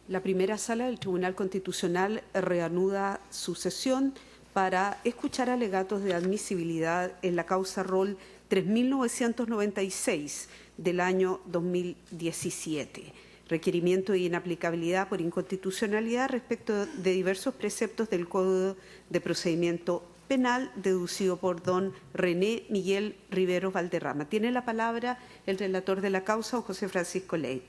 La primera sala del Tribunal Constitucional reanuda su sesión para escuchar alegatos de admisibilidad en la causa Rol 3996 del año 2017. Requerimiento de inaplicabilidad por inconstitucionalidad respecto de diversos preceptos del Código de Procedimiento Penal deducido por don René Miguel Riveros Valderrama. Tiene la palabra el relator de la causa, don José Francisco Ley.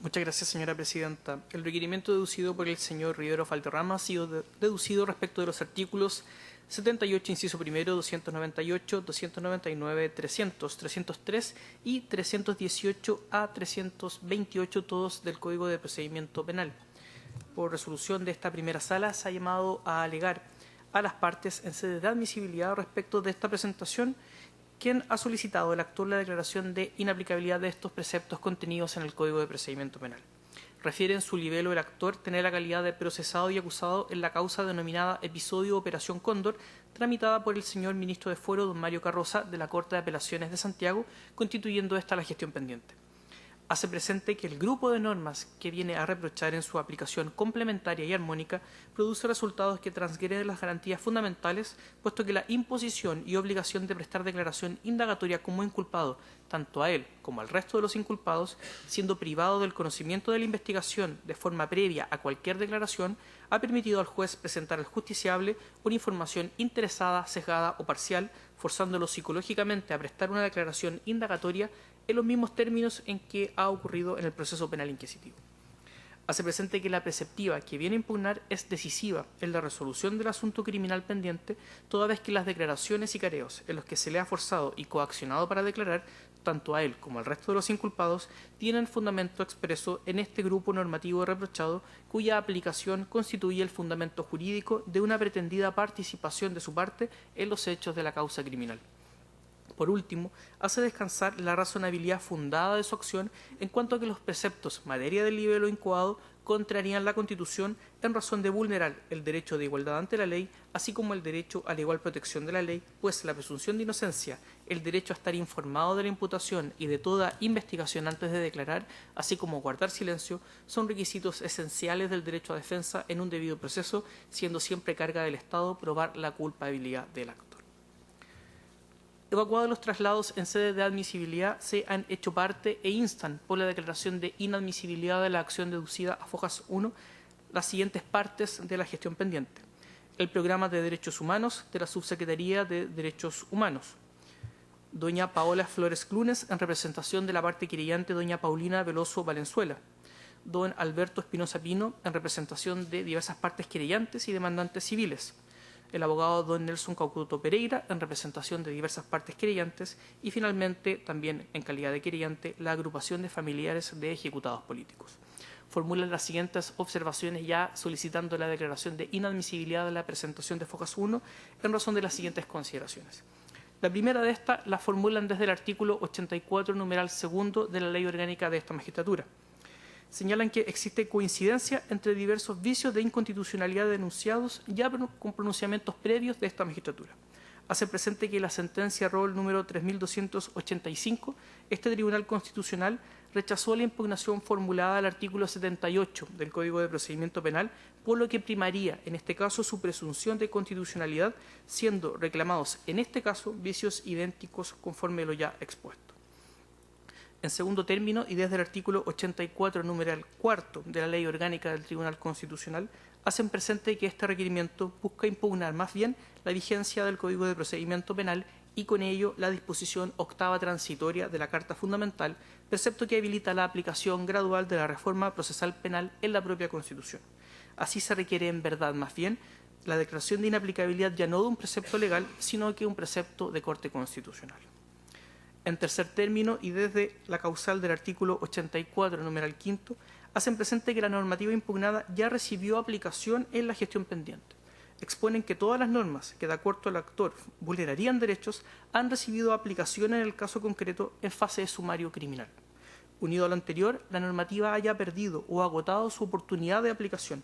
Muchas gracias, señora presidenta. El requerimiento deducido por el señor Riveros Valderrama ha sido deducido respecto de los artículos 78, inciso primero, 298, 299, 300, 303 y 318 a 328, todos del Código de Procedimiento Penal. Por resolución de esta primera sala, se ha llamado a alegar a las partes en sede de admisibilidad respecto de esta presentación, quien ha solicitado el actor la declaración de inaplicabilidad de estos preceptos contenidos en el Código de Procedimiento Penal. Refiere en su libelo el actor tener la calidad de procesado y acusado en la causa denominada Episodio Operación Cóndor, tramitada por el señor ministro de Fuero, don Mario Carroza, de la Corte de Apelaciones de Santiago, constituyendo esta la gestión pendiente. Hace presente que el grupo de normas que viene a reprochar en su aplicación complementaria y armónica produce resultados que transgreden las garantías fundamentales, puesto que la imposición y obligación de prestar declaración indagatoria como inculpado, tanto a él como al resto de los inculpados, siendo privado del conocimiento de la investigación de forma previa a cualquier declaración, ha permitido al juez presentar al justiciable una información interesada, sesgada o parcial, forzándolo psicológicamente a prestar una declaración indagatoria en los mismos términos en que ha ocurrido en el proceso penal inquisitivo. Hace presente que la preceptiva que viene a impugnar es decisiva en la resolución del asunto criminal pendiente, toda vez que las declaraciones y careos en los que se le ha forzado y coaccionado para declarar, tanto a él como al resto de los inculpados, tienen fundamento expreso en este grupo normativo reprochado, cuya aplicación constituye el fundamento jurídico de una pretendida participación de su parte en los hechos de la causa criminal. Por último, hace descansar la razonabilidad fundada de su acción en cuanto a que los preceptos materia del libelo incoado contrarían la Constitución en razón de vulnerar el derecho de igualdad ante la ley, así como el derecho a la igual protección de la ley, pues la presunción de inocencia, el derecho a estar informado de la imputación y de toda investigación antes de declarar, así como guardar silencio, son requisitos esenciales del derecho a defensa en un debido proceso, siendo siempre carga del Estado probar la culpabilidad del actor. Evacuados los traslados en sede de admisibilidad, se han hecho parte e instan por la declaración de inadmisibilidad de la acción deducida a Fojas 1 las siguientes partes de la gestión pendiente. El programa de Derechos Humanos de la Subsecretaría de Derechos Humanos. Doña Paola Flores Clunes, en representación de la parte querellante doña Paulina Veloso Valenzuela. Don Alberto Espinosa Pino, en representación de diversas partes querellantes y demandantes civiles. El abogado don Nelson Caucuto Pereira, en representación de diversas partes querellantes, y finalmente, también en calidad de querellante, la agrupación de familiares de ejecutados políticos. Formulan las siguientes observaciones ya solicitando la declaración de inadmisibilidad de la presentación de Fojas 1 en razón de las siguientes consideraciones. La primera de estas la formulan desde el artículo 84, numeral segundo de la Ley Orgánica de esta Magistratura. Señalan que existe coincidencia entre diversos vicios de inconstitucionalidad denunciados ya con pronunciamientos previos de esta magistratura. Hace presente que la sentencia Rol número 3285, este Tribunal Constitucional rechazó la impugnación formulada al artículo 78 del Código de Procedimiento Penal, por lo que primaría en este caso su presunción de constitucionalidad, siendo reclamados en este caso vicios idénticos conforme lo ya expuesto. En segundo término, y desde el artículo 84, numeral cuarto de la Ley Orgánica del Tribunal Constitucional, hacen presente que este requerimiento busca impugnar más bien la vigencia del Código de Procedimiento Penal y con ello la disposición octava transitoria de la Carta Fundamental, precepto que habilita la aplicación gradual de la reforma procesal penal en la propia Constitución. Así se requiere en verdad más bien la declaración de inaplicabilidad ya no de un precepto legal, sino que un precepto de corte constitucional. En tercer término, y desde la causal del artículo 84, numeral quinto, hacen presente que la normativa impugnada ya recibió aplicación en la gestión pendiente. Exponen que todas las normas que, de acuerdo al actor, vulnerarían derechos, han recibido aplicación en el caso concreto en fase de sumario criminal. Unido a lo anterior, la normativa haya perdido o agotado su oportunidad de aplicación.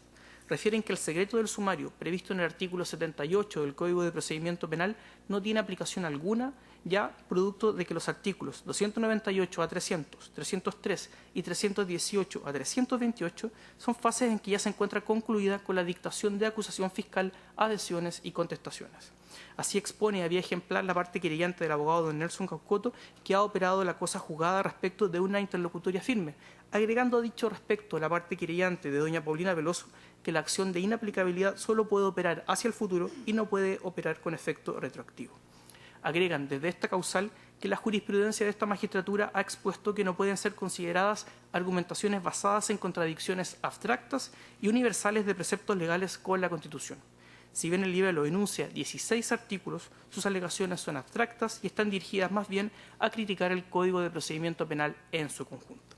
Refieren que el secreto del sumario, previsto en el artículo 78 del Código de Procedimiento Penal, no tiene aplicación alguna ya producto de que los artículos 298 a 300, 303 y 318 a 328 son fases en que ya se encuentra concluida con la dictación de acusación fiscal, adhesiones y contestaciones. Así expone a vía ejemplar la parte querellante del abogado don Nelson Caucoto, que ha operado la cosa juzgada respecto de una interlocutoria firme, agregando a dicho respecto la parte querellante de doña Paulina Veloso, que la acción de inaplicabilidad solo puede operar hacia el futuro y no puede operar con efecto retroactivo. Agregan desde esta causal que la jurisprudencia de esta magistratura ha expuesto que no pueden ser consideradas argumentaciones basadas en contradicciones abstractas y universales de preceptos legales con la Constitución. Si bien el libelo enuncia 16 artículos, sus alegaciones son abstractas y están dirigidas más bien a criticar el Código de Procedimiento Penal en su conjunto.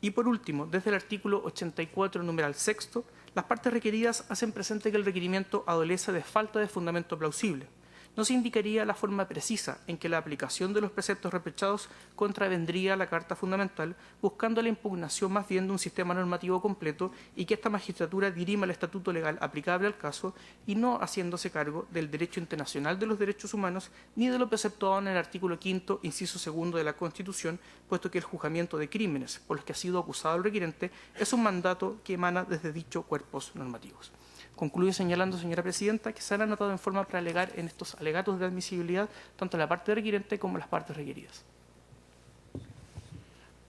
Y por último, desde el artículo 84, numeral sexto, las partes requeridas hacen presente que el requerimiento adolece de falta de fundamento plausible. No se indicaría la forma precisa en que la aplicación de los preceptos reprochados contravendría la Carta Fundamental, buscando la impugnación más bien de un sistema normativo completo y que esta magistratura dirima el estatuto legal aplicable al caso y no haciéndose cargo del derecho internacional de los derechos humanos ni de lo preceptuado en el artículo 5º, inciso 2 de la Constitución, puesto que el juzgamiento de crímenes por los que ha sido acusado el requerente es un mandato que emana desde dichos cuerpos normativos. Concluye señalando, señora presidenta, que se han anotado en forma para alegar en estos alegatos de admisibilidad tanto la parte requerente como las partes requeridas.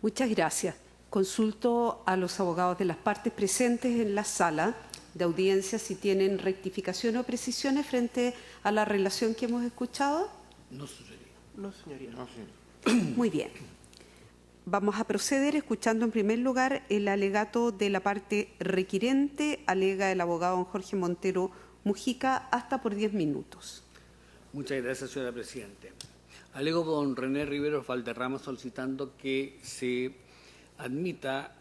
Muchas gracias. Consulto a los abogados de las partes presentes en la sala de audiencia si tienen rectificación o precisiones frente a la relación que hemos escuchado. No, señoría. No, señoría. No, señoría. Muy bien. Vamos a proceder escuchando en primer lugar el alegato de la parte requirente. Alega el abogado don Jorge Montero Mujica hasta por 10 minutos. Muchas gracias, señora Presidenta. Alego don René Riveros Valderrama solicitando que se admita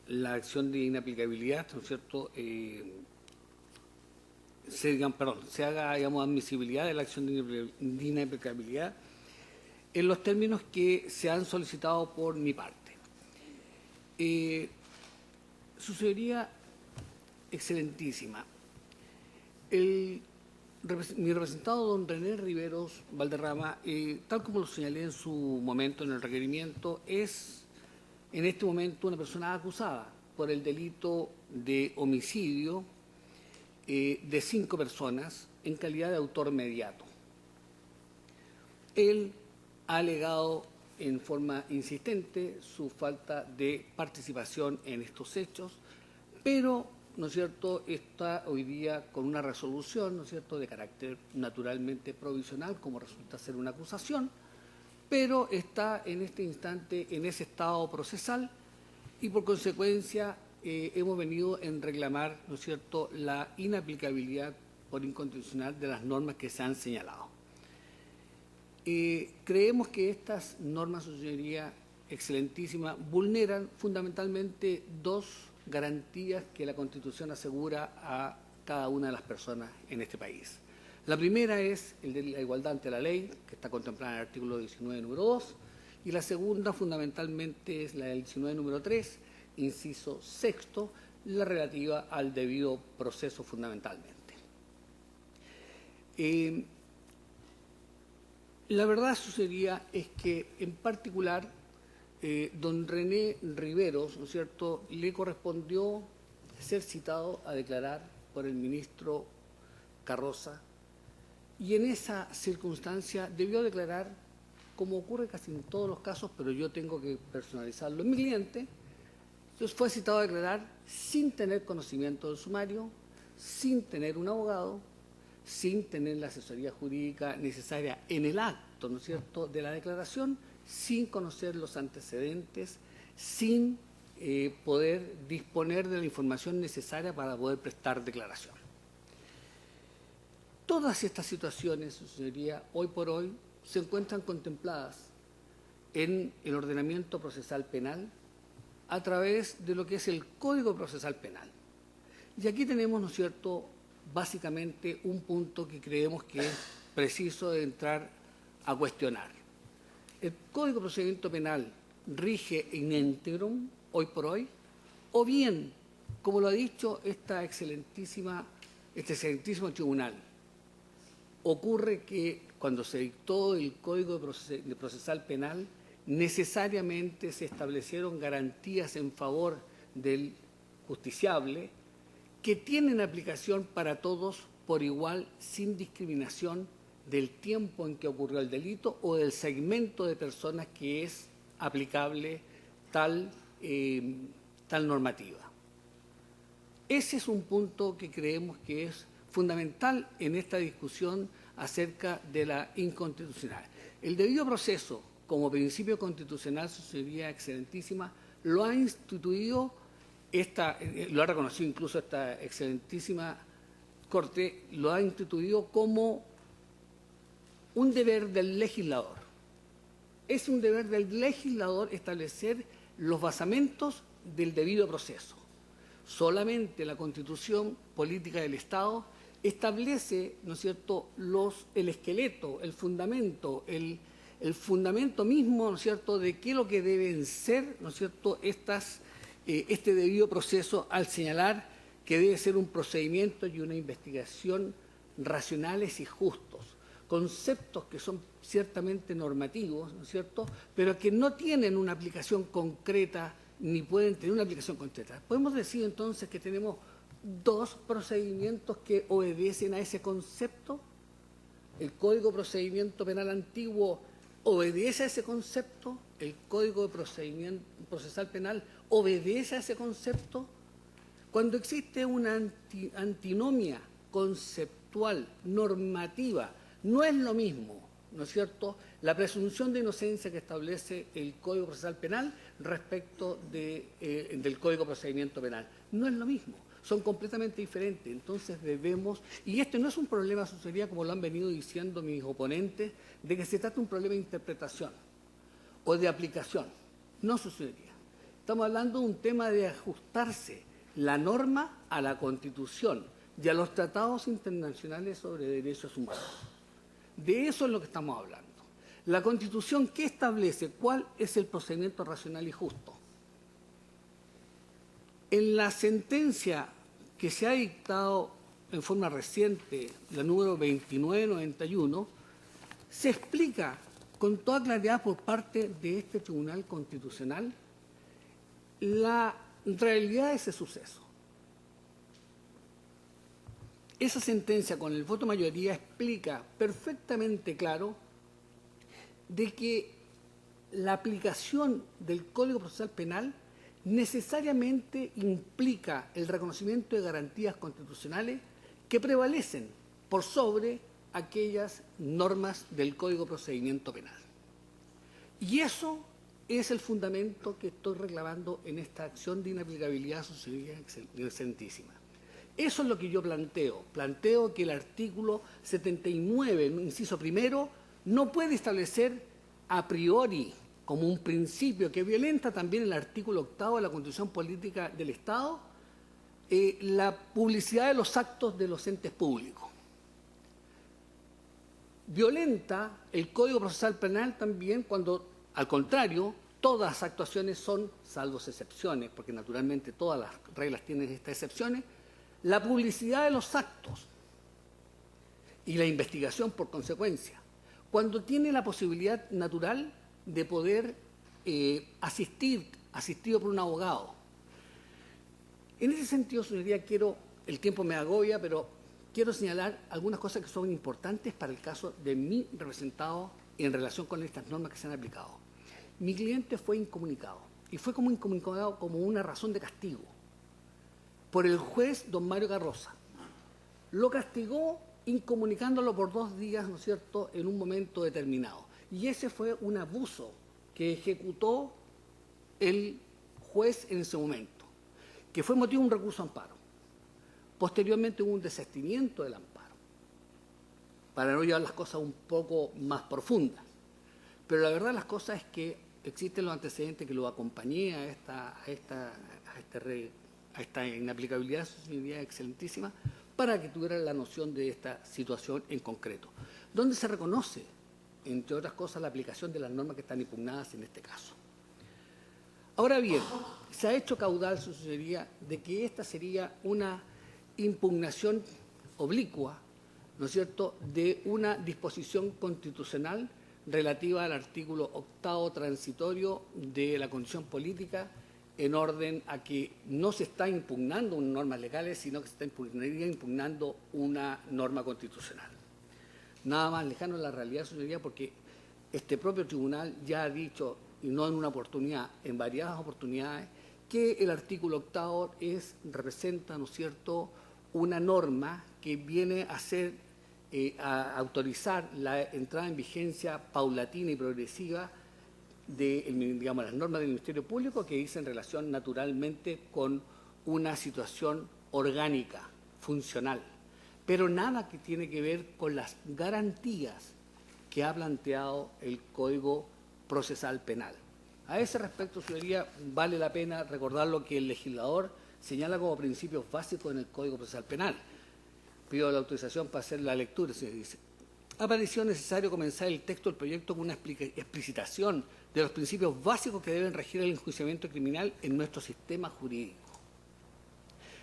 la acción de inaplicabilidad, ¿no es cierto? Se haga, digamos, admisibilidad de la acción de inaplicabilidad en los términos que se han solicitado por mi parte. Su señoría, excelentísima, mi representado don René Riveros Valderrama, tal como lo señalé en su momento en el requerimiento, es en este momento una persona acusada por el delito de homicidio de 5 personas en calidad de autor mediato. Él ha alegado en forma insistente su falta de participación en estos hechos, pero, ¿no es cierto?, está hoy día con una resolución, ¿no es cierto?, de carácter naturalmente provisional, como resulta ser una acusación, pero está en este instante en ese estado procesal y, por consecuencia, hemos venido en reclamar, ¿no es cierto?, la inaplicabilidad por inconstitucional de las normas que se han señalado. Creemos que estas normas, su señoría excelentísima, vulneran fundamentalmente 2 garantías que la Constitución asegura a cada una de las personas en este país. La primera es el de la igualdad ante la ley, que está contemplada en el artículo 19, número 2, y la segunda fundamentalmente es la del 19, número 3, inciso 6, la relativa al debido proceso fundamentalmente. La verdad, su señoría, es que en particular don René Riveros, ¿no es cierto?, le correspondió ser citado a declarar por el ministro Carroza y en esa circunstancia debió declarar, como ocurre casi en todos los casos, pero yo tengo que personalizarlo en mi cliente. Entonces fue citado a declarar sin tener conocimiento del sumario, sin tener un abogado, sin tener la asesoría jurídica necesaria en el acto, ¿no es cierto?, de la declaración, sin conocer los antecedentes, sin poder disponer de la información necesaria para poder prestar declaración. Todas estas situaciones, su señoría, hoy por hoy se encuentran contempladas en el ordenamiento procesal penal a través de lo que es el Código Procesal Penal. Y aquí tenemos, ¿no es cierto?, básicamente un punto que creemos que es preciso de entrar a cuestionar. El Código de Procedimiento Penal rige in integrum, hoy por hoy, o bien, como lo ha dicho este excelentísimo tribunal, ocurre que cuando se dictó el Código de Procesal Penal, necesariamente se establecieron garantías en favor del justiciable que tienen aplicación para todos por igual, sin discriminación del tiempo en que ocurrió el delito o del segmento de personas que es aplicable tal normativa. Ese es un punto que creemos que es fundamental en esta discusión acerca de la inconstitucionalidad. El debido proceso, como principio constitucional, su señoría excelentísima, lo ha instituido, lo ha reconocido incluso esta excelentísima Corte, lo ha instituido como un deber del legislador. Es un deber del legislador establecer los basamentos del debido proceso. Solamente la Constitución Política del Estado establece, ¿no es cierto?, el esqueleto, el fundamento mismo, ¿no es cierto?, de qué es lo que deben ser, ¿no es cierto?, este debido proceso, al señalar que debe ser un procedimiento y una investigación racionales y justos, conceptos que son ciertamente normativos, ¿no es cierto?, pero que no tienen una aplicación concreta ni pueden tener una aplicación concreta. Podemos decir entonces que tenemos dos procedimientos que obedecen a ese concepto. El Código de Procedimiento Penal antiguo obedece a ese concepto, el Código de Procedimiento Procesal Penal obedece a ese concepto. Cuando existe una antinomia conceptual, normativa, no es lo mismo, ¿no es cierto?, la presunción de inocencia que establece el Código Procesal Penal respecto del Código de Procedimiento Penal. No es lo mismo, son completamente diferentes. Entonces debemos, y este no es un problema, su señoría, como lo han venido diciendo mis oponentes, de que se trata de un problema de interpretación o de aplicación. No, su señoría. Estamos hablando de un tema de ajustarse la norma a la Constitución y a los tratados internacionales sobre derechos humanos. De eso es lo que estamos hablando. La Constitución, ¿qué establece? ¿Cuál es el procedimiento racional y justo? En la sentencia que se ha dictado en forma reciente, la número 2991, se explica con toda claridad por parte de este Tribunal Constitucional la realidad de ese suceso. Esa sentencia con el voto mayoría explica perfectamente claro de que la aplicación del Código Procesal Penal necesariamente implica el reconocimiento de garantías constitucionales que prevalecen por sobre aquellas normas del Código de Procedimiento Penal. Y eso es el fundamento que estoy reclamando en esta acción de inaplicabilidad, su señoría excelentísima. Eso es lo que yo planteo. Planteo que el artículo 79, inciso primero, no puede establecer a priori como un principio que violenta también el artículo 8 de la Constitución Política del Estado, la publicidad de los actos de los entes públicos. Violenta el Código Procesal Penal también cuando, al contrario, todas las actuaciones son, salvo excepciones, porque naturalmente todas las reglas tienen estas excepciones, la publicidad de los actos y la investigación por consecuencia, cuando tiene la posibilidad natural de poder asistido por un abogado. En ese sentido, señoría, el tiempo me agobia, pero quiero señalar algunas cosas que son importantes para el caso de mi representado en relación con estas normas que se han aplicado. Mi cliente fue incomunicado, y fue como incomunicado como una razón de castigo por el juez don Mario Carroza. Lo castigó incomunicándolo por 2 días, ¿no es cierto?, en un momento determinado. Y ese fue un abuso que ejecutó el juez en ese momento, que fue motivo de un recurso de amparo. Posteriormente hubo un desistimiento del amparo, para no llevar las cosas un poco más profundas. Pero la verdad de las cosas es que existen los antecedentes que lo acompañé a esta inaplicabilidad, su señoría excelentísima, para que tuviera la noción de esta situación en concreto, donde se reconoce, entre otras cosas, la aplicación de las normas que están impugnadas en este caso. Ahora bien, se ha hecho caudal, su señoría, de que esta sería una impugnación oblicua ¿no es cierto?, de una disposición constitucional relativa al artículo 8º transitorio de la Constitución Política, en orden a que no se está impugnando unas normas legales, sino que se está impugnando una norma constitucional. Nada más lejano a la realidad, señoría, porque este propio tribunal ya ha dicho, y no en una oportunidad, en variadas oportunidades, que el artículo 8º representa, ¿no es cierto?, una norma que viene a a autorizar la entrada en vigencia paulatina y progresiva de, digamos, las normas del Ministerio Público, que dicen relación naturalmente con una situación orgánica, funcional, pero nada que tiene que ver con las garantías que ha planteado el Código Procesal Penal. A ese respecto, señoría, vale la pena recordar lo que el legislador señala como principios básicos en el Código Procesal Penal. Pido la autorización para hacer la lectura, se dice. Ha parecido necesario comenzar el texto del proyecto con una explicitación de los principios básicos que deben regir el enjuiciamiento criminal en nuestro sistema jurídico.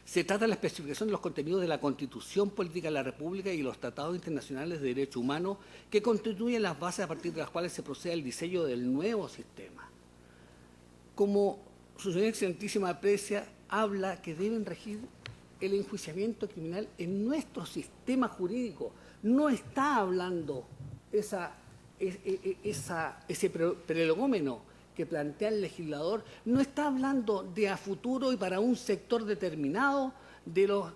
Se trata de la especificación de los contenidos de la Constitución Política de la República y los tratados internacionales de derechos humanos que constituyen las bases a partir de las cuales se procede al diseño del nuevo sistema. Como su señoría excelentísima aprecia, habla que deben regir el enjuiciamiento criminal en nuestro sistema jurídico. No está hablando ese prelegómeno que plantea el legislador, no está hablando de a futuro y para un sector determinado de los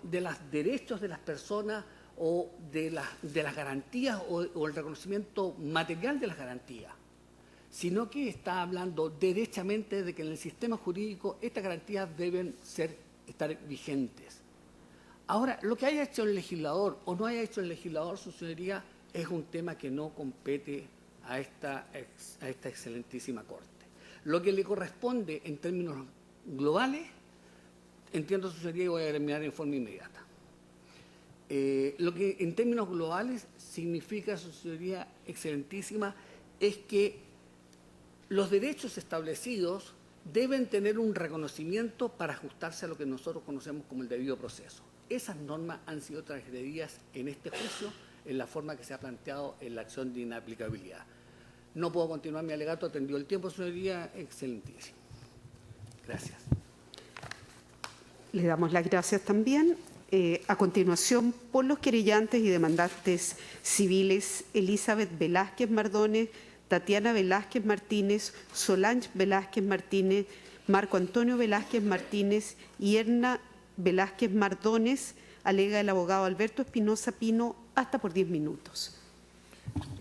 derechos de las personas o de las garantías o el reconocimiento material de las garantías, sino que está hablando derechamente de que en el sistema jurídico estas garantías deben estar vigentes. Ahora, lo que haya hecho el legislador o no haya hecho el legislador, su señoría, es un tema que no compete a esta excelentísima Corte. Lo que le corresponde en términos globales, entiendo su señoría y voy a terminar en forma inmediata. Lo que en términos globales significa, su señoría excelentísima, es que los derechos establecidos deben tener un reconocimiento para ajustarse a lo que nosotros conocemos como el debido proceso. Esas normas han sido transgredidas en este juicio en la forma que se ha planteado en la acción de inaplicabilidad. No puedo continuar mi alegato, atendido el tiempo, señoría, excelentísimo. Gracias. Le damos las gracias también. A continuación, por los querellantes y demandantes civiles, Elizabeth Velázquez Mardones, Tatiana Velázquez Martínez, Solange Velázquez Martínez, Marco Antonio Velázquez Martínez y Erna Velázquez Mardones, alega el abogado Alberto Espinosa Pino, hasta por 10 minutos.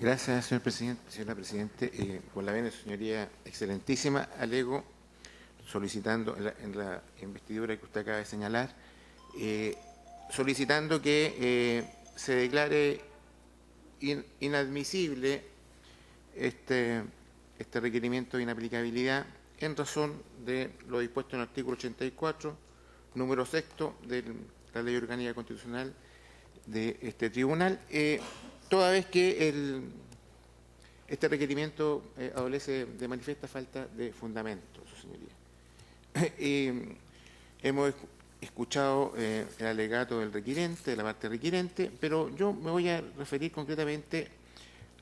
Gracias, señor presidente. Señora Presidente, por la venia, señoría excelentísima, alego, solicitando en la investidura que usted acaba de señalar, solicitando que se declare inadmisible este requerimiento de inaplicabilidad en razón de lo dispuesto en el artículo 84, número 6 de la Ley Orgánica Constitucional de este tribunal, toda vez que este requerimiento adolece de manifiesta falta de fundamento, su señoría. Hemos escuchado el alegato del requirente, de la parte requirente, pero yo me voy a referir concretamente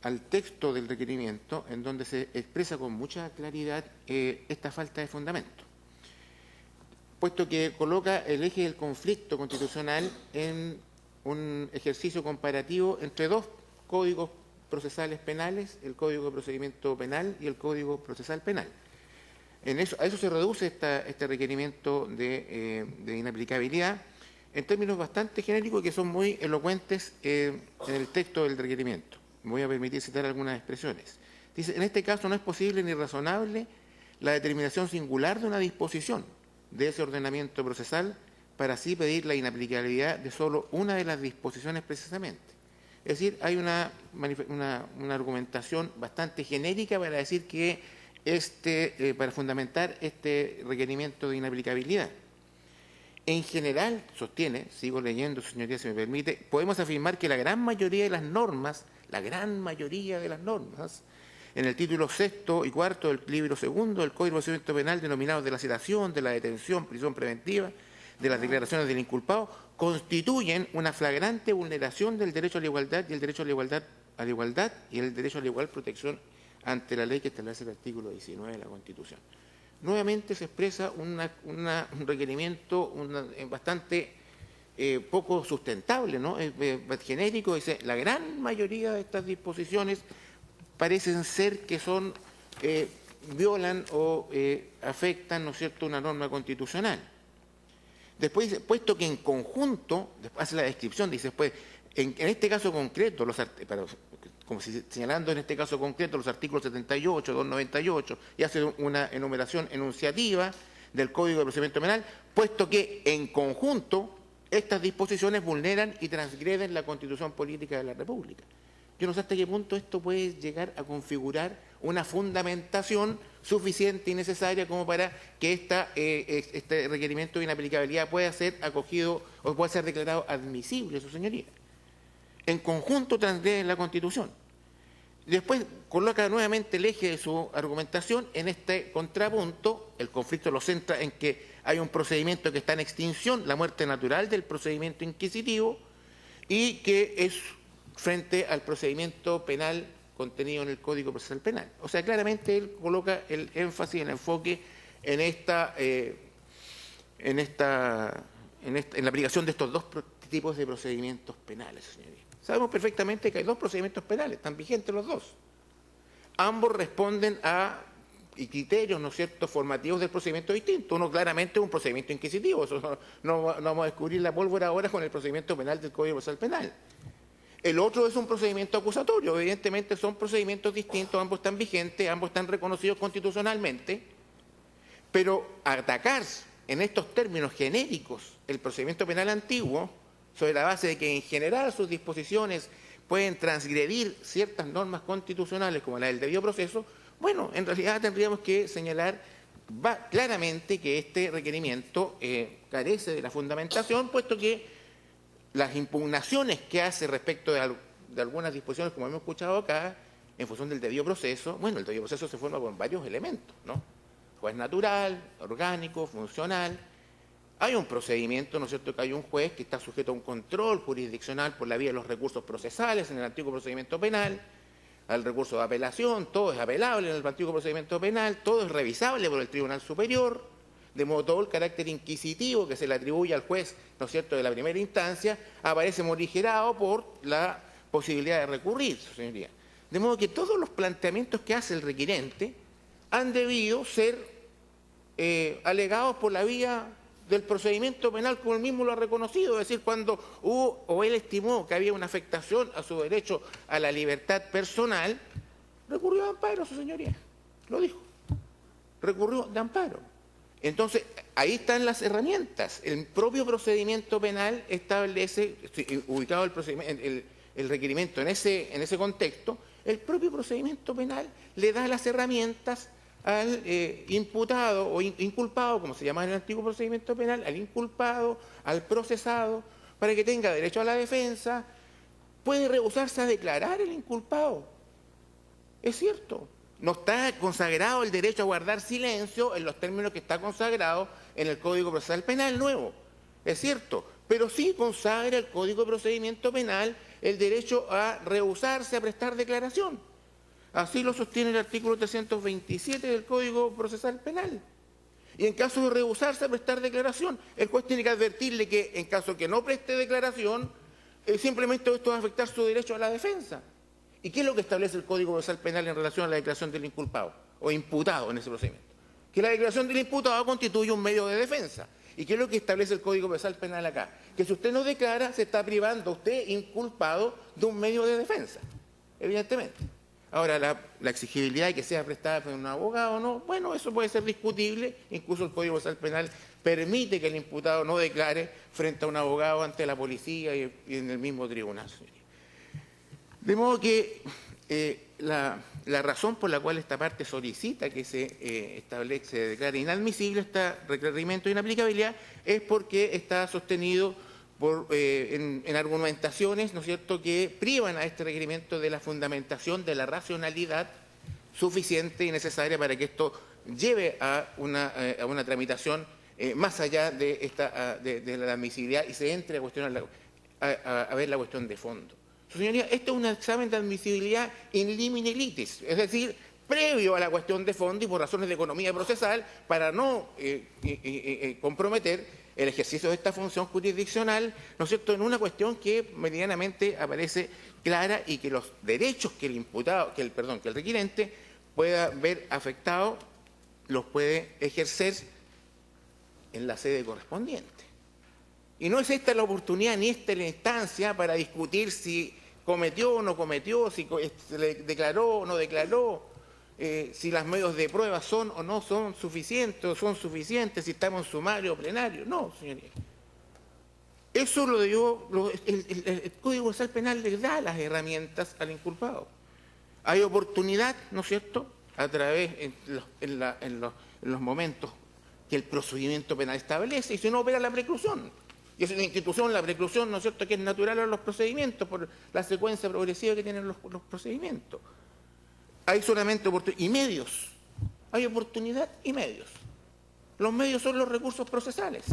al texto del requerimiento, en donde se expresa con mucha claridad esta falta de fundamento, puesto que coloca el eje del conflicto constitucional en un ejercicio comparativo entre dos códigos procesales penales, el Código de Procedimiento Penal y el Código Procesal Penal. A eso se reduce este requerimiento de inaplicabilidad en términos bastante genéricos que son muy elocuentes en el texto del requerimiento. Me voy a permitir citar algunas expresiones. Dice, en este caso no es posible ni razonable la determinación singular de una disposición de ese ordenamiento procesal para así pedir la inaplicabilidad de solo una de las disposiciones precisamente. Es decir, hay una argumentación bastante genérica para decir que para fundamentar este requerimiento de inaplicabilidad. En general, sostiene, sigo leyendo, señoría, si me permite, podemos afirmar que la gran mayoría de las normas, en el título 6 y 4 del libro 2 del Código de Procedimiento Penal, denominados de la citación, de la detención, prisión preventiva, de las declaraciones del inculpado constituyen una flagrante vulneración del derecho a la igualdad y el derecho a la igualdad y el derecho a la igual protección ante la ley que establece el artículo 19 de la Constitución. Nuevamente se expresa un requerimiento bastante poco sustentable, ¿no? Genérico. Dice, la gran mayoría de estas disposiciones parecen ser que son violan o afectan, ¿no es cierto?, una norma constitucional. Después dice, puesto que en conjunto, hace la descripción, dice después, en este caso concreto, como señalando en este caso concreto los artículos 78, 298, y hace una enumeración enunciativa del Código de Procedimiento Penal, puesto que en conjunto estas disposiciones vulneran y transgreden la Constitución Política de la República. Yo no sé hasta qué punto esto puede llegar a configurar una fundamentación suficiente y necesaria como para que este requerimiento de inaplicabilidad pueda ser acogido o pueda ser declarado admisible, su señoría. En conjunto transgreden la Constitución. Después coloca nuevamente el eje de su argumentación en este contrapunto. El conflicto lo centra en que hay un procedimiento que está en extinción, la muerte natural del procedimiento inquisitivo, y que es frente al procedimiento penal contenido en el Código Procesal Penal. O sea, claramente él coloca el énfasis, el enfoque en la aplicación de estos dos tipos de procedimientos penales, señoría. Sabemos perfectamente que hay dos procedimientos penales, están vigentes los dos. Ambos responden a criterios, ¿no es cierto?, formativos del procedimiento distinto. Uno claramente es un procedimiento inquisitivo, eso no vamos a descubrir la pólvora ahora con el procedimiento penal del Código Procesal Penal. El otro es un procedimiento acusatorio, evidentemente son procedimientos distintos, ambos están vigentes, ambos están reconocidos constitucionalmente, pero atacar en estos términos genéricos el procedimiento penal antiguo, sobre la base de que en general sus disposiciones pueden transgredir ciertas normas constitucionales como la del debido proceso, bueno, en realidad tendríamos que señalar claramente que este requerimiento carece de la fundamentación, puesto que las impugnaciones que hace respecto de algunas disposiciones, como hemos escuchado acá, en función del debido proceso, bueno, el debido proceso se forma con varios elementos, ¿no? Juez natural, orgánico, funcional. Hay un procedimiento, ¿no es cierto?, que hay un juez que está sujeto a un control jurisdiccional por la vía de los recursos procesales en el antiguo procedimiento penal, al recurso de apelación, todo es apelable en el antiguo procedimiento penal, todo es revisable por el Tribunal Superior, de modo todo el carácter inquisitivo que se le atribuye al juez, ¿no es cierto?, de la primera instancia, aparece morigerado por la posibilidad de recurrir, su señoría. De modo que todos los planteamientos que hace el requirente han debido ser alegados por la vía del procedimiento penal, como él mismo lo ha reconocido, es decir, cuando hubo o él estimó que había una afectación a su derecho a la libertad personal, recurrió de amparo, su señoría, lo dijo, recurrió de amparo. Entonces, ahí están las herramientas. El propio procedimiento penal establece, ubicado el requerimiento en ese contexto, el propio procedimiento penal le da las herramientas al imputado o inculpado, como se llama en el antiguo procedimiento penal, al inculpado, al procesado, para que tenga derecho a la defensa. Puede rehusarse a declarar el inculpado. Es cierto. No está consagrado el derecho a guardar silencio en los términos que está consagrado en el Código Procesal Penal nuevo. Es cierto. Pero sí consagra el Código de Procedimiento Penal el derecho a rehusarse a prestar declaración. Así lo sostiene el artículo 327 del Código Procesal Penal. Y en caso de rehusarse a prestar declaración, el juez tiene que advertirle que en caso que no preste declaración, simplemente esto va a afectar su derecho a la defensa. ¿Y qué es lo que establece el Código Procesal Penal en relación a la declaración del inculpado o imputado en ese procedimiento? Que la declaración del imputado constituye un medio de defensa. ¿Y qué es lo que establece el Código Procesal Penal acá? Que si usted no declara, se está privando usted, inculpado, de un medio de defensa, evidentemente. Ahora, la exigibilidad de que sea prestada por un abogado o no, bueno, eso puede ser discutible. Incluso el Código Procesal Penal permite que el imputado no declare frente a un abogado ante la policía y en el mismo tribunal. De modo que la razón por la cual esta parte solicita que se declare inadmisible este requerimiento de inaplicabilidad es porque está sostenido en argumentaciones, ¿no es cierto?, que privan a este requerimiento de la fundamentación de la racionalidad suficiente y necesaria para que esto lleve a una tramitación más allá de la admisibilidad y se entre a cuestionar a ver la cuestión de fondo. Señoría, esto es un examen de admisibilidad in limine litis, es decir, previo a la cuestión de fondo y por razones de economía procesal, para no comprometer el ejercicio de esta función jurisdiccional, ¿no es cierto?, en una cuestión que medianamente aparece clara y que los derechos que el requirente pueda ver afectados los puede ejercer en la sede correspondiente. Y no es esta la oportunidad ni esta la instancia para discutir si cometió o no cometió, si se le declaró o no declaró, si los medios de prueba son o no son suficientes, o son suficientes, si estamos en sumario o plenario. No, señoría. Eso el Código Procesal Penal le da las herramientas al inculpado. Hay oportunidad, ¿no es cierto?, a través en los momentos que el procedimiento penal establece, y si no opera la preclusión. Y es una institución, la preclusión, ¿no es cierto?, que es natural a los procedimientos por la secuencia progresiva que tienen los procedimientos. Hay solamente oportunidad y medios. Hay oportunidad y medios. Los medios son los recursos procesales.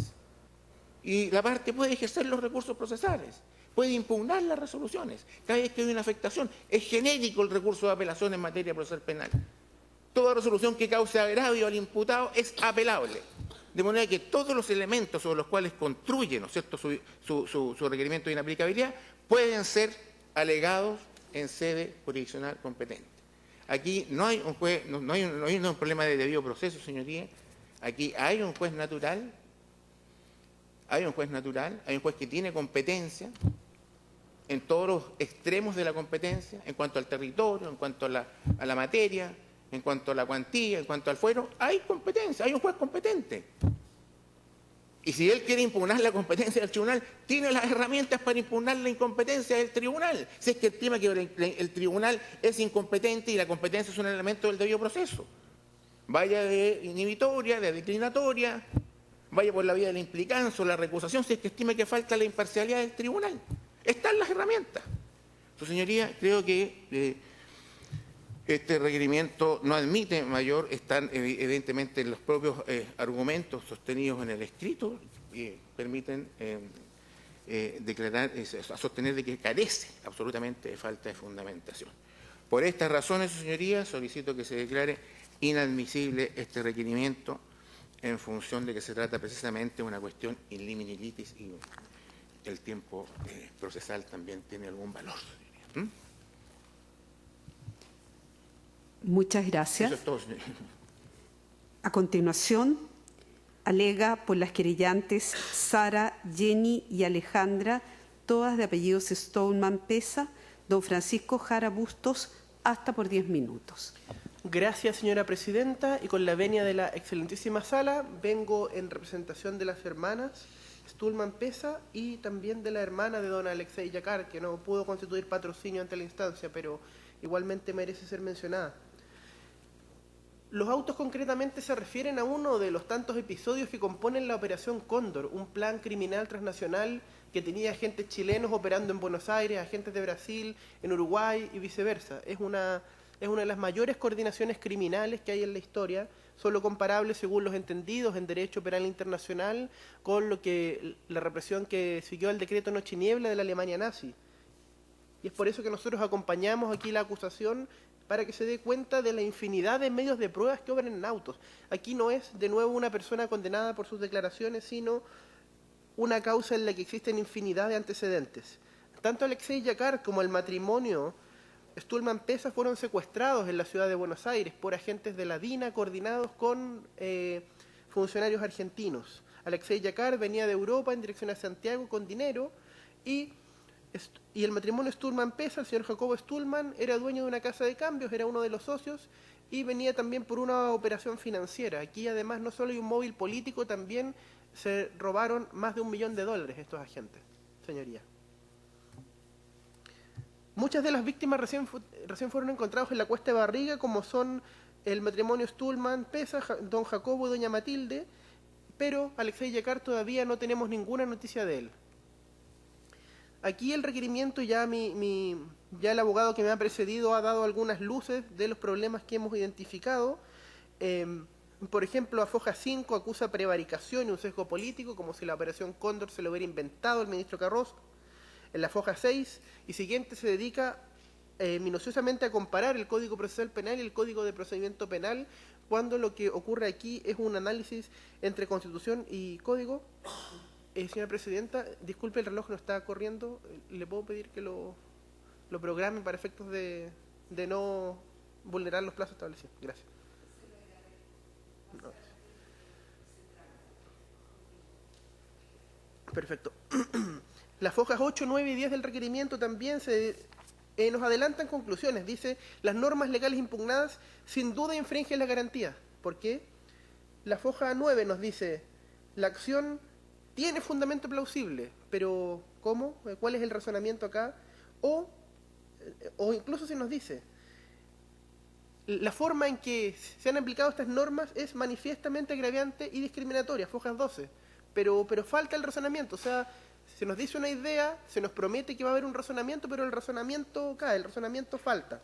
Y la parte puede ejercer los recursos procesales. Puede impugnar las resoluciones. Cada vez que hay una afectación, es genérico el recurso de apelación en materia procesal penal. Toda resolución que cause agravio al imputado es apelable. De manera que todos los elementos sobre los cuales construye, ¿no es cierto?, su requerimiento de inaplicabilidad pueden ser alegados en sede jurisdiccional competente. Aquí no hay un juez, no hay un problema de debido proceso, señoría. Aquí hay un juez natural, hay un juez que tiene competencia en todos los extremos de la competencia, en cuanto al territorio, en cuanto a la materia, en cuanto a la cuantía, en cuanto al fuero, hay competencia, hay un juez competente. Y si él quiere impugnar la competencia del tribunal, tiene las herramientas para impugnar la incompetencia del tribunal. Si es que estima que el tribunal es incompetente y la competencia es un elemento del debido proceso. Vaya de inhibitoria, de declinatoria, vaya por la vía de la implicancia o la recusación, si es que estima que falta la imparcialidad del tribunal. Están las herramientas. Su señoría, creo que este requerimiento no admite mayor, están evidentemente en los propios argumentos sostenidos en el escrito y permiten sostener de que carece absolutamente de falta de fundamentación. Por estas razones, su señoría, solicito que se declare inadmisible este requerimiento en función de que se trata precisamente de una cuestión in limine litis y el tiempo procesal también tiene algún valor. Muchas gracias. Eso es todo, señoría. A continuación, alega por las querellantes Sara, Jenny y Alejandra, todas de apellidos Stoneman Pesa, don Francisco Jara Bustos, hasta por 10 minutos. Gracias, señora presidenta, y con la venia de la excelentísima sala, vengo en representación de las hermanas Stulman Pesa y también de la hermana de don Alexei Yacar, que no pudo constituir patrocinio ante la instancia, pero igualmente merece ser mencionada. Los autos concretamente se refieren a uno de los tantos episodios que componen la Operación Cóndor, un plan criminal transnacional que tenía agentes chilenos operando en Buenos Aires, agentes de Brasil, en Uruguay y viceversa. Es una de las mayores coordinaciones criminales que hay en la historia, solo comparable, según los entendidos en derecho penal internacional, con la represión que siguió al decreto Noche y Niebla de la Alemania nazi. Y es por eso que nosotros acompañamos aquí la acusación, para que se dé cuenta de la infinidad de medios de pruebas que obran en autos. Aquí no es, de nuevo, una persona condenada por sus declaraciones, sino una causa en la que existen infinidad de antecedentes. Tanto Alexei Yacar como el matrimonio Stulman Pesa fueron secuestrados en la ciudad de Buenos Aires por agentes de la DINA coordinados con funcionarios argentinos. Alexei Yacar venía de Europa en dirección a Santiago con dinero y el matrimonio Stulman Pesa, el señor Jacobo Stulman, era dueño de una casa de cambios, era uno de los socios y venía también por una operación financiera. Aquí además no solo hay un móvil político, también se robaron más de $1 millón estos agentes, señoría. Muchas de las víctimas recién fueron encontrados en la Cuesta de Barriga, como son el matrimonio Stulman Pesa, don Jacobo y doña Matilde, pero Alexei Yacar todavía no tenemos ninguna noticia de él. Aquí el requerimiento, ya el abogado que me ha precedido ha dado algunas luces de los problemas que hemos identificado. Por ejemplo, a Foja 5 acusa prevaricación y un sesgo político, como si la operación Cóndor se lo hubiera inventado el ministro Carrasco. En la Foja 6 y siguiente se dedica minuciosamente a comparar el Código Procesal Penal y el Código de Procedimiento Penal, cuando lo que ocurre aquí es un análisis entre Constitución y Código. Señora Presidenta, disculpe, el reloj no está corriendo. ¿Le puedo pedir que lo programen para efectos de no vulnerar los plazos establecidos? Gracias. No. Perfecto. Las fojas 8, 9 y 10 del requerimiento también nos adelantan conclusiones. Dice, las normas legales impugnadas sin duda infringen la garantía. ¿Por qué? La foja 9 nos dice, la acción tiene fundamento plausible, pero ¿cómo? ¿Cuál es el razonamiento acá? O incluso se nos dice, la forma en que se han aplicado estas normas es manifiestamente agraviante y discriminatoria, fojas 12, pero falta el razonamiento, o sea, se nos dice una idea, se nos promete que va a haber un razonamiento, pero el razonamiento cae, el razonamiento falta.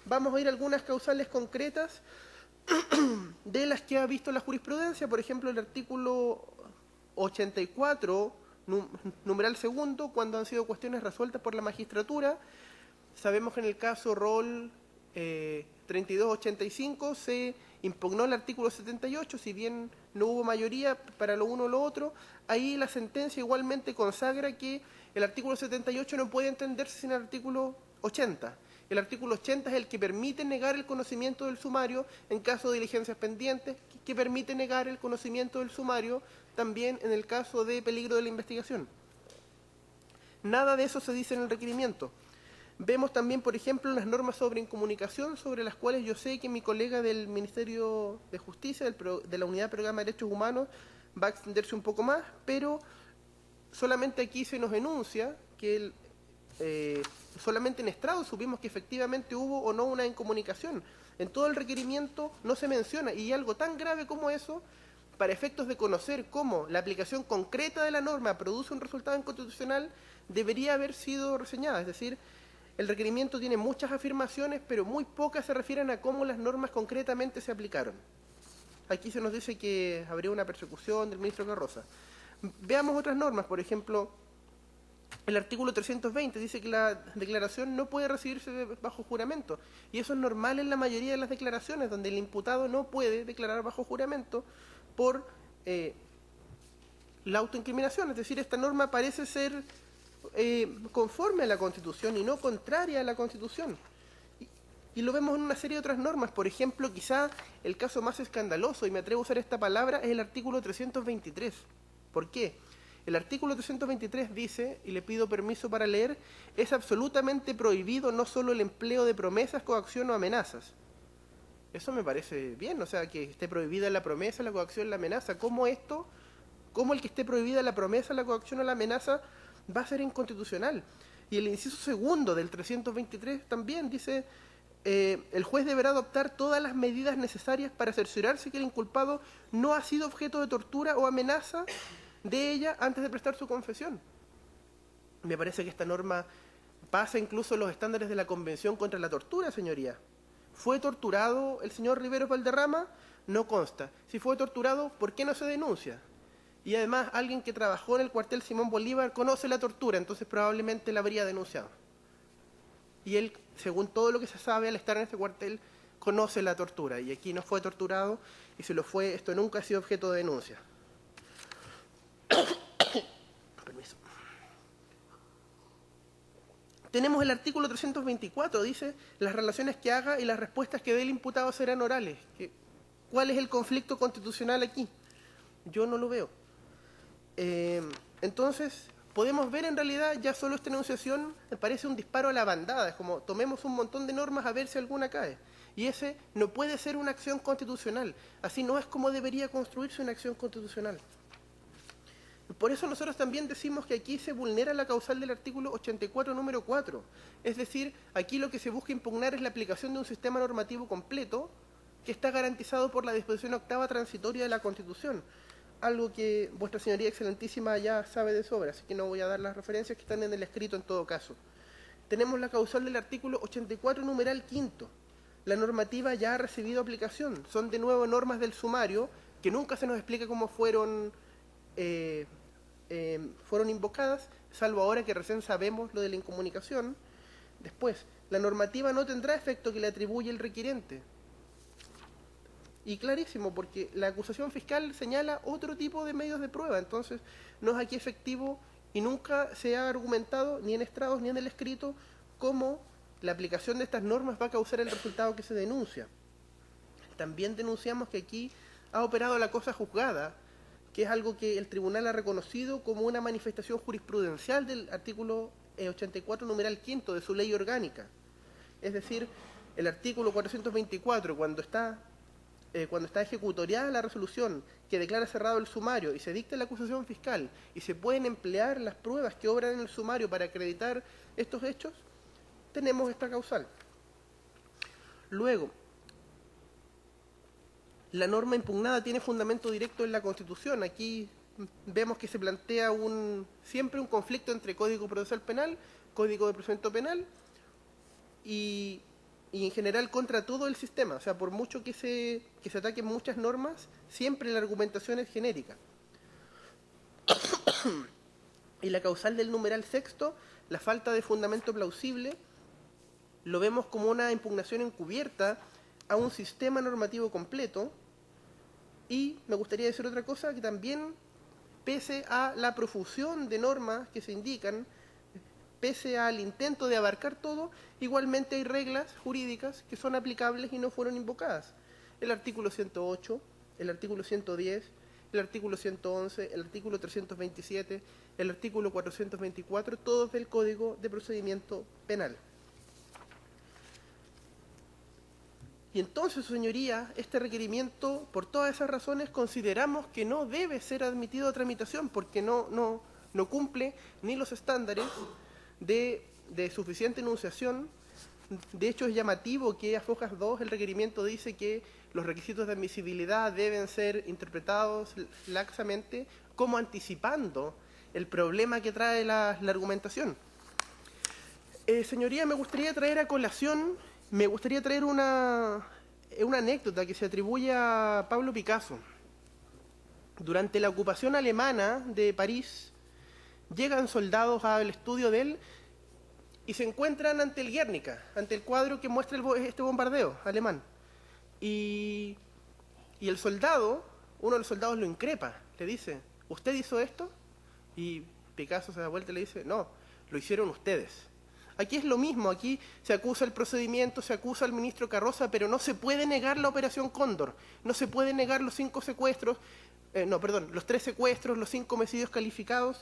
Vamos a ir a algunas causales concretas de las que ha visto la jurisprudencia, por ejemplo, el artículo 84, numeral segundo, cuando han sido cuestiones resueltas por la magistratura. Sabemos que en el caso Rol 3285 se impugnó el artículo 78, si bien no hubo mayoría para lo uno o lo otro, ahí la sentencia igualmente consagra que el artículo 78 no puede entenderse sin el artículo 80. El artículo 80 es el que permite negar el conocimiento del sumario en caso de diligencias pendientes, que permite negar el conocimiento del sumario también en el caso de peligro de la investigación. Nada de eso se dice en el requerimiento. Vemos también, por ejemplo, las normas sobre incomunicación, sobre las cuales yo sé que mi colega del Ministerio de Justicia, de la Unidad de Programa de Derechos Humanos, va a extenderse un poco más, pero solamente aquí se nos enuncia que solamente en estrado supimos que efectivamente hubo o no una incomunicación. En todo el requerimiento no se menciona, y algo tan grave como eso, para efectos de conocer cómo la aplicación concreta de la norma produce un resultado inconstitucional, debería haber sido reseñada. Es decir, el requerimiento tiene muchas afirmaciones, pero muy pocas se refieren a cómo las normas concretamente se aplicaron. Aquí se nos dice que habría una persecución del ministro Carroza. Veamos otras normas, por ejemplo, el artículo 320 dice que la declaración no puede recibirse bajo juramento, y eso es normal en la mayoría de las declaraciones, donde el imputado no puede declarar bajo juramento por la autoincriminación. Es decir, esta norma parece ser conforme a la Constitución y no contraria a la Constitución. Y lo vemos en una serie de otras normas. Por ejemplo, quizá el caso más escandaloso, y me atrevo a usar esta palabra, es el artículo 323. ¿Por qué? El artículo 323 dice, y le pido permiso para leer, es absolutamente prohibido no solo el empleo de promesas, coacción o amenazas. Eso me parece bien, o sea, que esté prohibida la promesa, la coacción, la amenaza. ¿Cómo el que esté prohibida la promesa, la coacción o la amenaza va a ser inconstitucional? Y el inciso segundo del 323 también dice, el juez deberá adoptar todas las medidas necesarias para cerciorarse que el inculpado no ha sido objeto de tortura o amenaza de ella antes de prestar su confesión. Me parece que esta norma pasa incluso los estándares de la Convención contra la Tortura, señoría. ¿Fue torturado el señor Riveros Valderrama? No consta. Si fue torturado, ¿por qué no se denuncia? Y además, alguien que trabajó en el cuartel Simón Bolívar conoce la tortura, entonces probablemente la habría denunciado. Y él, según todo lo que se sabe al estar en este cuartel, conoce la tortura. Y aquí no fue torturado, y si lo fue, esto nunca ha sido objeto de denuncia. Permiso. Tenemos el artículo 324, dice, las relaciones que haga y las respuestas que dé el imputado serán orales. ¿Cuál es el conflicto constitucional aquí? Yo no lo veo. Entonces, podemos ver en realidad ya solo esta enunciación me parece un disparo a la bandada. Es como, tomemos un montón de normas a ver si alguna cae. Y ese no puede ser una acción constitucional. Así no es como debería construirse una acción constitucional. Por eso nosotros también decimos que aquí se vulnera la causal del artículo 84, número 4. Es decir, aquí lo que se busca impugnar es la aplicación de un sistema normativo completo que está garantizado por la disposición octava transitoria de la Constitución. Algo que vuestra señoría excelentísima ya sabe de sobra, así que no voy a dar las referencias que están en el escrito en todo caso. Tenemos la causal del artículo 84, numeral quinto. la normativa ya ha recibido aplicación. Son de nuevo normas del sumario que nunca se nos explica cómo fueron invocadas, salvo ahora que recién sabemos lo de la incomunicación. Después, la normativa no tendrá efecto que le atribuye el requirente. Y clarísimo, porque la acusación fiscal señala otro tipo de medios de prueba, entonces no es aquí efectivo y nunca se ha argumentado, ni en estrados ni en el escrito, cómo la aplicación de estas normas va a causar el resultado que se denuncia. También denunciamos que aquí ha operado la cosa juzgada, que es algo que el tribunal ha reconocido como una manifestación jurisprudencial del artículo 84, numeral 5 de su ley orgánica. Es decir, el artículo 424, cuando está ejecutoriada la resolución que declara cerrado el sumario y se dicta la acusación fiscal y se pueden emplear las pruebas que obran en el sumario para acreditar estos hechos, tenemos esta causal. Luego, la norma impugnada tiene fundamento directo en la Constitución. Aquí vemos que se plantea siempre un conflicto entre Código Procesal Penal, Código de Procedimiento Penal y en general contra todo el sistema. O sea, por mucho que se ataquen muchas normas, siempre la argumentación es genérica. Y la causal del numeral sexto, la falta de fundamento plausible, lo vemos como una impugnación encubierta a un sistema normativo completo. Y me gustaría decir otra cosa, que también, pese a la profusión de normas que se indican, pese al intento de abarcar todo, igualmente hay reglas jurídicas que son aplicables y no fueron invocadas. El artículo 108, el artículo 110, el artículo 111, el artículo 327, el artículo 424, todos del Código de Procedimiento Penal. Y entonces, señoría, este requerimiento, por todas esas razones, consideramos que no debe ser admitido a tramitación porque no cumple ni los estándares de suficiente enunciación. De hecho, es llamativo que a Fojas 2 el requerimiento dice que los requisitos de admisibilidad deben ser interpretados laxamente, como anticipando el problema que trae la argumentación. Señoría, me gustaría traer a colación, una anécdota que se atribuye a Pablo Picasso. Durante la ocupación alemana de París, llegan soldados al estudio de él y se encuentran ante el Guernica, ante el cuadro que muestra este bombardeo alemán. Y el soldado, uno de los soldados lo increpa, le dice, ¿usted hizo esto? Y Picasso se da vuelta y le dice, no, lo hicieron ustedes. Aquí es lo mismo, aquí se acusa el procedimiento, se acusa al ministro Carroza, pero no se puede negar la Operación Cóndor, no se puede negar los 3 secuestros, los 5 homicidios calificados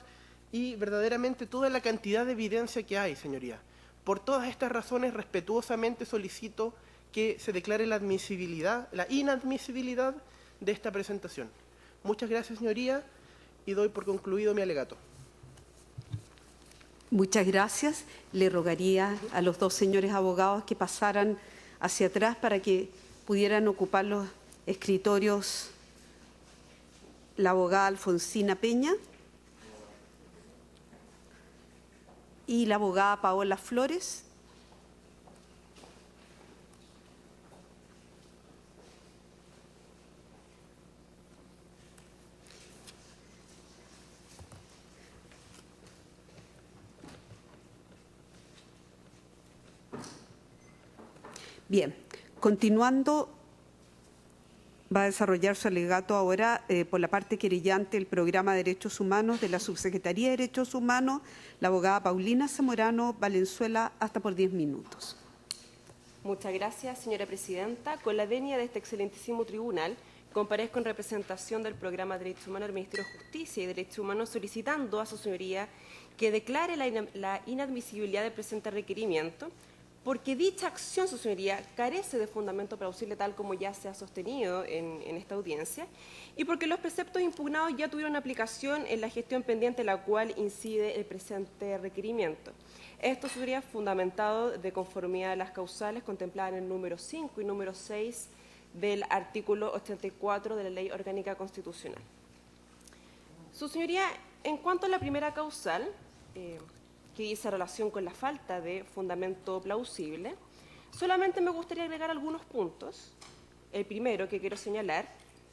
y verdaderamente toda la cantidad de evidencia que hay, señoría. Por todas estas razones, respetuosamente solicito que se declare la inadmisibilidad de esta presentación. Muchas gracias, señoría, y doy por concluido mi alegato. Muchas gracias. Le rogaría a los dos señores abogados que pasaran hacia atrás para que pudieran ocupar los escritorios la abogada Alfonsina Peña y la abogada Paola Flores. Bien, continuando, va a desarrollar su alegato ahora por la parte querellante el Programa de Derechos Humanos de la Subsecretaría de Derechos Humanos, la abogada Paulina Zamorano Valenzuela, hasta por 10 minutos. Muchas gracias, señora presidenta. Con la venia de este excelentísimo tribunal, comparezco en representación del Programa de Derechos Humanos del Ministerio de Justicia y Derechos Humanos solicitando a su señoría que declare la inadmisibilidad del presente requerimiento, porque dicha acción, su señoría, carece de fundamento plausible tal como ya se ha sostenido en esta audiencia, y porque los preceptos impugnados ya tuvieron aplicación en la gestión pendiente la cual incide el presente requerimiento. Esto sería fundamentado de conformidad a las causales contempladas en el número 5 y número 6 del artículo 84 de la Ley Orgánica Constitucional. Su señoría, en cuanto a la primera causal, que dice relación con la falta de fundamento plausible, Solamente me gustaría agregar algunos puntos. El primero que quiero señalar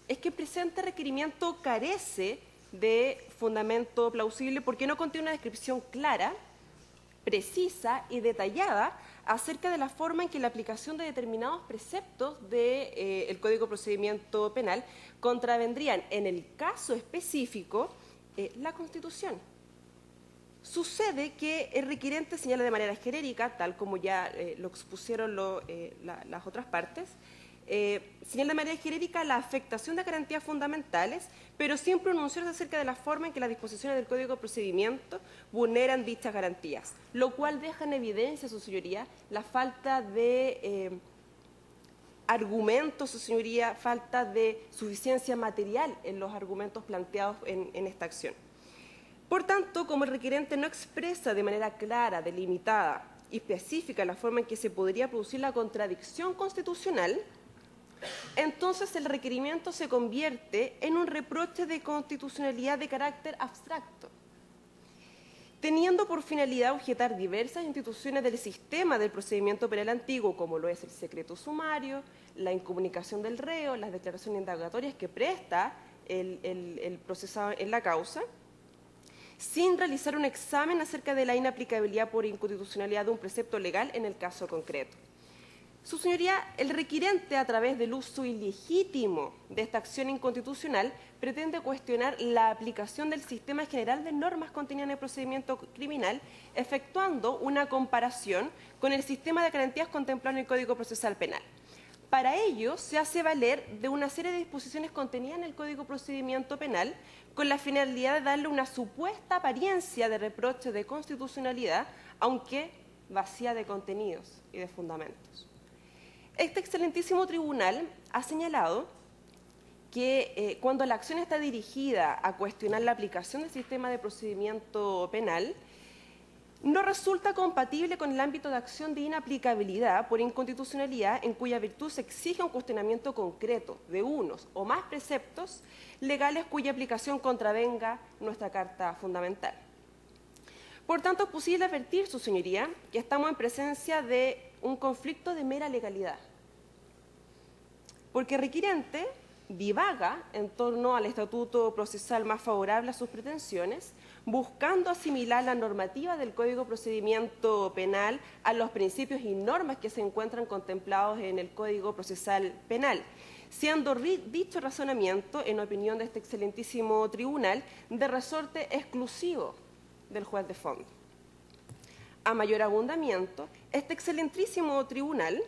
es que el presente requerimiento carece de fundamento plausible porque no contiene una descripción clara, precisa y detallada acerca de la forma en que la aplicación de determinados preceptos del Código de Procedimiento Penal contravendrían, en el caso específico, la Constitución. Sucede que el requirente señala de manera genérica, tal como ya lo expusieron las otras partes, señala de manera genérica la afectación de garantías fundamentales, pero sin pronunciarse acerca de la forma en que las disposiciones del Código de Procedimiento vulneran dichas garantías, lo cual deja en evidencia, su señoría, la falta de argumentos, su señoría, falta de suficiencia material en los argumentos planteados en esta acción. Por tanto, como el requirente no expresa de manera clara, delimitada y específica la forma en que se podría producir la contradicción constitucional, entonces el requerimiento se convierte en un reproche de constitucionalidad de carácter abstracto, teniendo por finalidad objetar diversas instituciones del sistema del procedimiento penal antiguo, como lo es el secreto sumario, la incomunicación del reo, las declaraciones indagatorias que presta el procesado en la causa, sin realizar un examen acerca de la inaplicabilidad por inconstitucionalidad de un precepto legal en el caso concreto. Su señoría, el requirente, a través del uso ilegítimo de esta acción inconstitucional, pretende cuestionar la aplicación del sistema general de normas contenidas en el procedimiento criminal, efectuando una comparación con el sistema de garantías contemplado en el Código Procesal Penal. Para ello, se hace valer de una serie de disposiciones contenidas en el Código Procedimiento Penal con la finalidad de darle una supuesta apariencia de reproche de constitucionalidad, aunque vacía de contenidos y de fundamentos. Este excelentísimo tribunal ha señalado que cuando la acción está dirigida a cuestionar la aplicación del sistema de procedimiento penal, no resulta compatible con el ámbito de acción de inaplicabilidad por inconstitucionalidad en cuya virtud se exige un cuestionamiento concreto de unos o más preceptos legales cuya aplicación contravenga nuestra Carta Fundamental. Por tanto, es posible advertir, su señoría, que estamos en presencia de un conflicto de mera legalidad, porque el requirente divaga en torno al estatuto procesal más favorable a sus pretensiones, buscando asimilar la normativa del Código de Procedimiento Penal a los principios y normas que se encuentran contemplados en el Código Procesal Penal, siendo dicho razonamiento, en opinión de este excelentísimo tribunal, de resorte exclusivo del juez de fondo. A mayor abundamiento, este excelentísimo tribunal,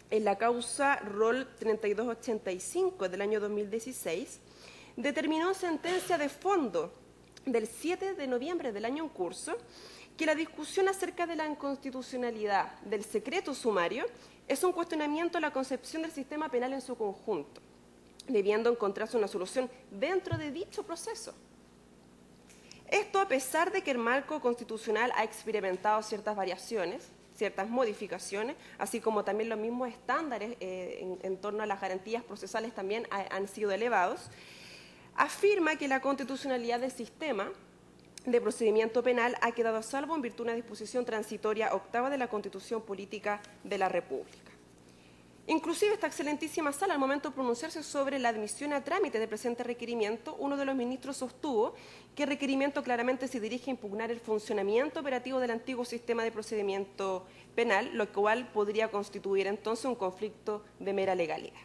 en la causa Rol 3285 del año 2016, determinó en sentencia de fondo del 7 de noviembre del año en curso que la discusión acerca de la inconstitucionalidad del secreto sumario es un cuestionamiento a la concepción del sistema penal en su conjunto, debiendo encontrarse una solución dentro de dicho proceso. Esto a pesar de que el marco constitucional ha experimentado ciertas variaciones, ciertas modificaciones, así como también los mismos estándares en torno a las garantías procesales también han sido elevados, afirma que la constitucionalidad del sistema de procedimiento penal ha quedado a salvo en virtud de una disposición transitoria octava de la Constitución Política de la República. Inclusive esta excelentísima sala, al momento de pronunciarse sobre la admisión a trámite del presente requerimiento, uno de los ministros sostuvo que el requerimiento claramente se dirige a impugnar el funcionamiento operativo del antiguo sistema de procedimiento penal, lo cual podría constituir entonces un conflicto de mera legalidad.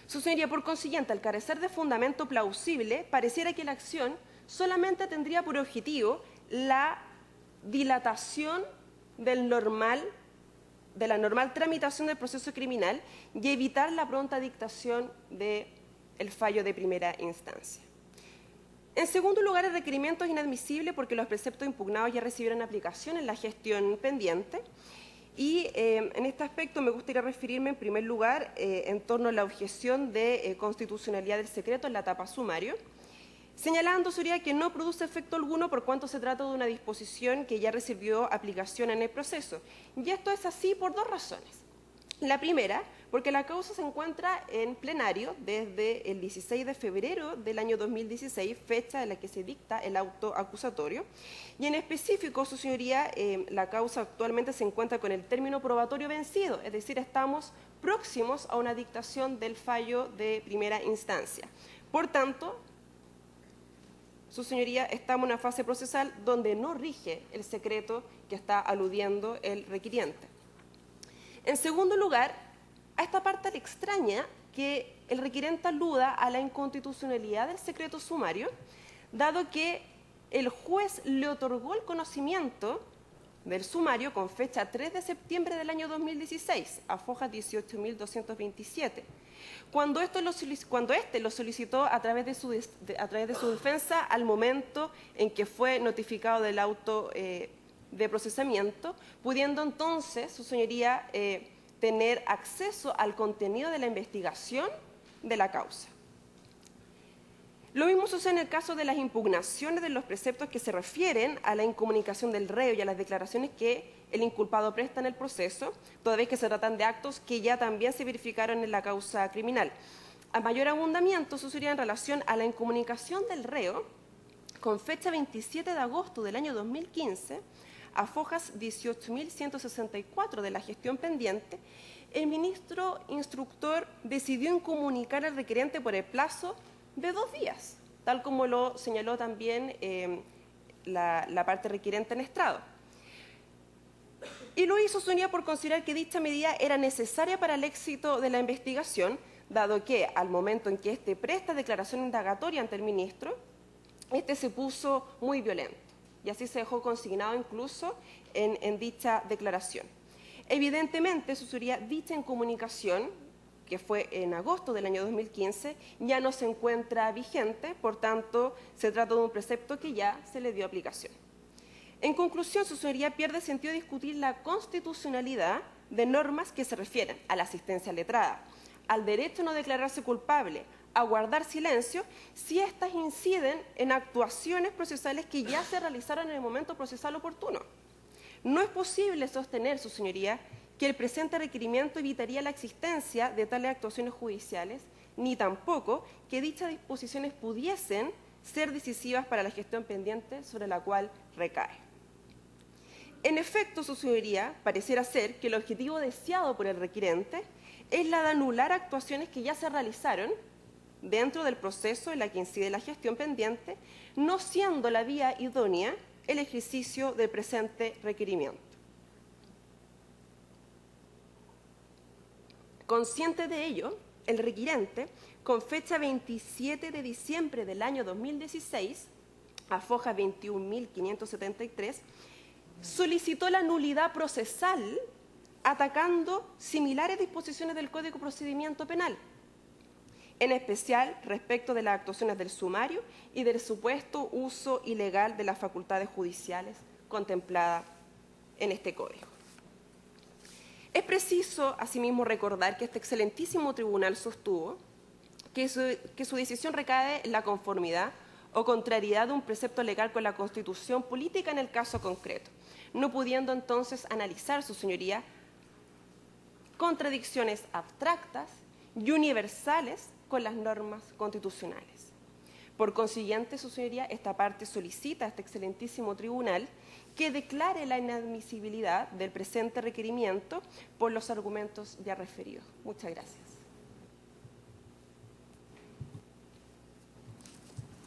Su señoría, por consiguiente, al carecer de fundamento plausible, pareciera que la acción solamente tendría por objetivo la dilatación de la normal tramitación del proceso criminal y evitar la pronta dictación del fallo de primera instancia. En segundo lugar, el requerimiento es inadmisible porque los preceptos impugnados ya recibieron aplicación en la gestión pendiente. Y en este aspecto me gustaría referirme en primer lugar en torno a la objeción de constitucionalidad del secreto en la etapa sumario, señalando, señoría, que no produce efecto alguno por cuanto se trata de una disposición que ya recibió aplicación en el proceso. Y esto es así por dos razones. La primera, porque la causa se encuentra en plenario desde el 16 de febrero del año 2016, fecha en la que se dicta el auto acusatorio. Y en específico, su señoría, la causa actualmente se encuentra con el término probatorio vencido, es decir, estamos próximos a una dictación del fallo de primera instancia. Por tanto, su señoría, estamos en una fase procesal donde no rige el secreto que está aludiendo el requiriente. En segundo lugar, a esta parte le extraña que el requiriente aluda a la inconstitucionalidad del secreto sumario, dado que el juez le otorgó el conocimiento del sumario con fecha 3 de septiembre del año 2016, a fojas 18.227. Cuando éste lo solicitó a través de su defensa al momento en que fue notificado del auto de procesamiento, pudiendo entonces, su señoría, tener acceso al contenido de la investigación de la causa. Lo mismo sucede en el caso de las impugnaciones de los preceptos que se refieren a la incomunicación del reo y a las declaraciones que el inculpado presta en el proceso, toda vez que se tratan de actos que ya también se verificaron en la causa criminal. A mayor abundamiento sucedería en relación a la incomunicación del reo, con fecha 27 de agosto del año 2015, a fojas 18.164 de la gestión pendiente, el ministro instructor decidió incomunicar al requerente por el plazo de 2 días, tal como lo señaló también la parte requerente en estrado. Y lo hizo su señoría por considerar que dicha medida era necesaria para el éxito de la investigación, dado que al momento en que éste presta declaración indagatoria ante el ministro, éste se puso muy violento y así se dejó consignado incluso en dicha declaración. Evidentemente, su señoría, dicha incomunicación, que fue en agosto del año 2015, ya no se encuentra vigente, por tanto, se trata de un precepto que ya se le dio aplicación. En conclusión, su señoría, pierde sentido discutir la constitucionalidad de normas que se refieren a la asistencia letrada, al derecho a no declararse culpable, a guardar silencio, si éstas inciden en actuaciones procesales que ya se realizaron en el momento procesal oportuno. No es posible sostener, su señoría, que el presente requerimiento evitaría la existencia de tales actuaciones judiciales, ni tampoco que dichas disposiciones pudiesen ser decisivas para la gestión pendiente sobre la cual recae. En efecto, su señoría, pareciera ser que el objetivo deseado por el requerente es la de anular actuaciones que ya se realizaron dentro del proceso en la que incide la gestión pendiente, no siendo la vía idónea el ejercicio del presente requerimiento. Consciente de ello, el requirente, con fecha 27 de diciembre del año 2016, a foja 21.573, solicitó la nulidad procesal atacando similares disposiciones del Código de Procedimiento Penal, en especial respecto de las actuaciones del sumario y del supuesto uso ilegal de las facultades judiciales contempladas en este Código. Es preciso, asimismo, recordar que este excelentísimo tribunal sostuvo que su decisión recae en la conformidad o contrariedad de un precepto legal con la Constitución política en el caso concreto, no pudiendo entonces analizar, su señoría, contradicciones abstractas y universales con las normas constitucionales. Por consiguiente, su señoría, esta parte solicita a este excelentísimo tribunal que declare la inadmisibilidad del presente requerimiento por los argumentos ya referidos. Muchas gracias.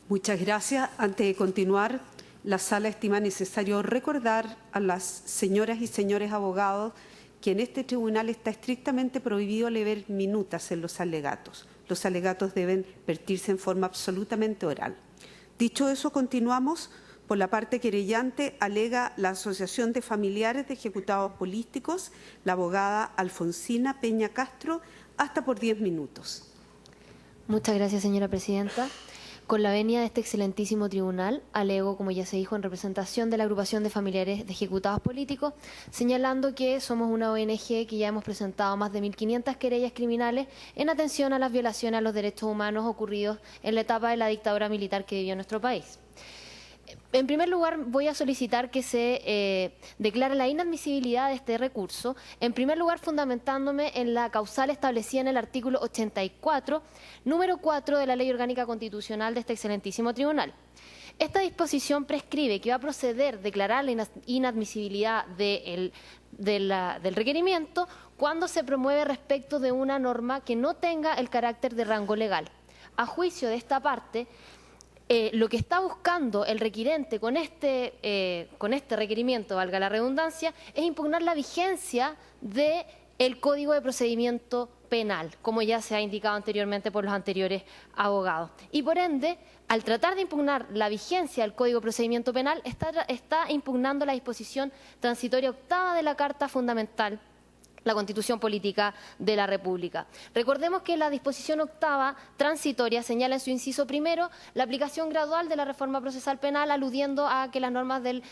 Muchas gracias. Antes de continuar, la sala estima necesario recordar a las señoras y señores abogados que en este tribunal está estrictamente prohibido leer minutas en los alegatos. Los alegatos deben vertirse en forma absolutamente oral. Dicho eso, continuamos. Por la parte querellante, alega la Asociación de Familiares de Ejecutados Políticos, la abogada Alfonsina Peña Castro, hasta por 10 minutos. Muchas gracias, señora presidenta. Con la venia de este excelentísimo tribunal, alego, como ya se dijo, en representación de la agrupación de familiares de ejecutados políticos, señalando que somos una ONG que ya hemos presentado más de 1.500 querellas criminales en atención a las violaciones a los derechos humanos ocurridos en la etapa de la dictadura militar que vivió nuestro país. En primer lugar, voy a solicitar que se declare la inadmisibilidad de este recurso, en primer lugar fundamentándome en la causal establecida en el artículo 84, número 4 de la Ley Orgánica Constitucional de este excelentísimo tribunal. Esta disposición prescribe que va a proceder a declarar la inadmisibilidad del requerimiento cuando se promueve respecto de una norma que no tenga el carácter de rango legal. A juicio de esta parte, lo que está buscando el requirente con este requerimiento, valga la redundancia, es impugnar la vigencia del Código de Procedimiento Penal, como ya se ha indicado anteriormente por los anteriores abogados. Y por ende, al tratar de impugnar la vigencia del Código de Procedimiento Penal, está impugnando la disposición transitoria octava de la Carta Fundamental, la Constitución Política de la República. Recordemos que la disposición octava transitoria señala en su inciso primero la aplicación gradual de la reforma procesal penal, aludiendo a que las normas del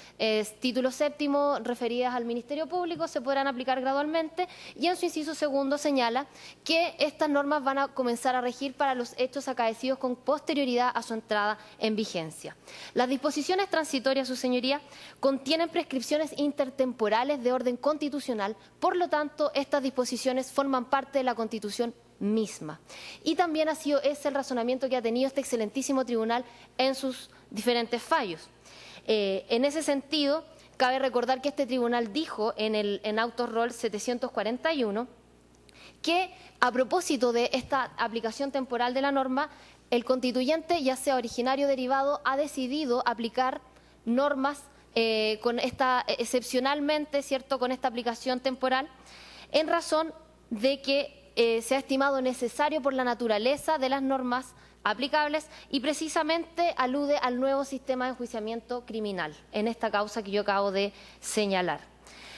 título séptimo referidas al Ministerio Público se podrán aplicar gradualmente, y en su inciso segundo señala que estas normas van a comenzar a regir para los hechos acaecidos con posterioridad a su entrada en vigencia. Las disposiciones transitorias, su señoría, contienen prescripciones intertemporales de orden constitucional, por lo tanto, estas disposiciones forman parte de la Constitución misma. Y también ha sido ese el razonamiento que ha tenido este excelentísimo tribunal en sus diferentes fallos. En ese sentido, cabe recordar que este tribunal dijo en Autos Roll 741 que, a propósito de esta aplicación temporal de la norma, el constituyente, ya sea originario o derivado, ha decidido aplicar normas excepcionalmente, ¿cierto?, con esta aplicación temporal, en razón de que se ha estimado necesario por la naturaleza de las normas aplicables y precisamente alude al nuevo sistema de enjuiciamiento criminal en esta causa que yo acabo de señalar.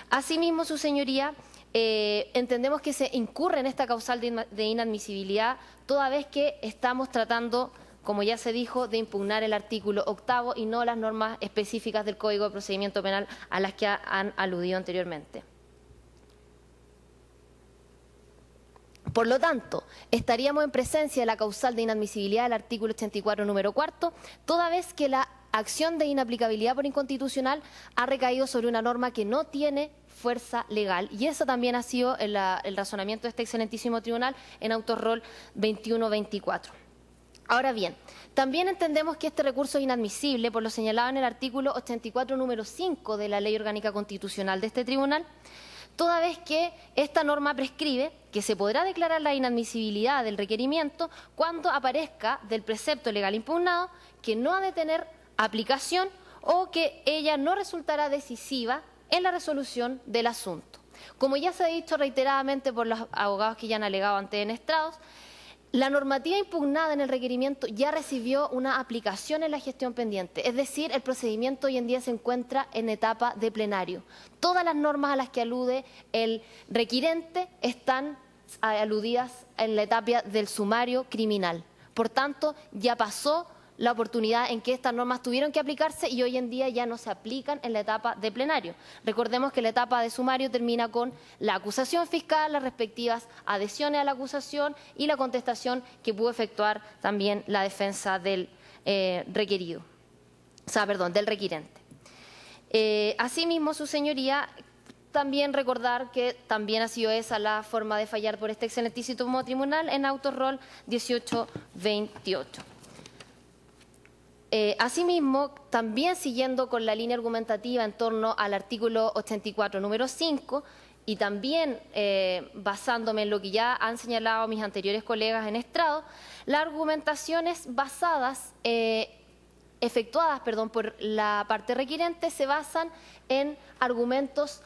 Asimismo, su señoría, entendemos que se incurre en esta causal de inadmisibilidad toda vez que estamos tratando, como ya se dijo, de impugnar el artículo octavo y no las normas específicas del Código de Procedimiento Penal a las que han aludido anteriormente. Por lo tanto, estaríamos en presencia de la causal de inadmisibilidad del artículo 84, número 4, toda vez que la acción de inaplicabilidad por inconstitucional ha recaído sobre una norma que no tiene fuerza legal. Y eso también ha sido el razonamiento de este excelentísimo tribunal en Autos Roll 21-24. Ahora bien, también entendemos que este recurso es inadmisible por lo señalado en el artículo 84, número 5 de la Ley Orgánica Constitucional de este tribunal, toda vez que esta norma prescribe que se podrá declarar la inadmisibilidad del requerimiento cuando aparezca del precepto legal impugnado que no ha de tener aplicación o que ella no resultará decisiva en la resolución del asunto. Como ya se ha dicho reiteradamente por los abogados que ya han alegado ante en estrados, la normativa impugnada en el requerimiento ya recibió una aplicación en la gestión pendiente, es decir, el procedimiento hoy en día se encuentra en etapa de plenario. Todas las normas a las que alude el requirente están aludidas en la etapa del sumario criminal. Por tanto, ya pasó la oportunidad en que estas normas tuvieron que aplicarse y hoy en día ya no se aplican en la etapa de plenario. Recordemos que la etapa de sumario termina con la acusación fiscal, las respectivas adhesiones a la acusación y la contestación que pudo efectuar también la defensa del del requirente. Asimismo, su señoría, también recordar que también ha sido esa la forma de fallar por este excelentísimo tribunal en Autos Roll 18-28. Asimismo, también siguiendo con la línea argumentativa en torno al artículo 84, número 5, y también basándome en lo que ya han señalado mis anteriores colegas en estrado, las argumentaciones efectuadas por la parte requirente se basan en argumentos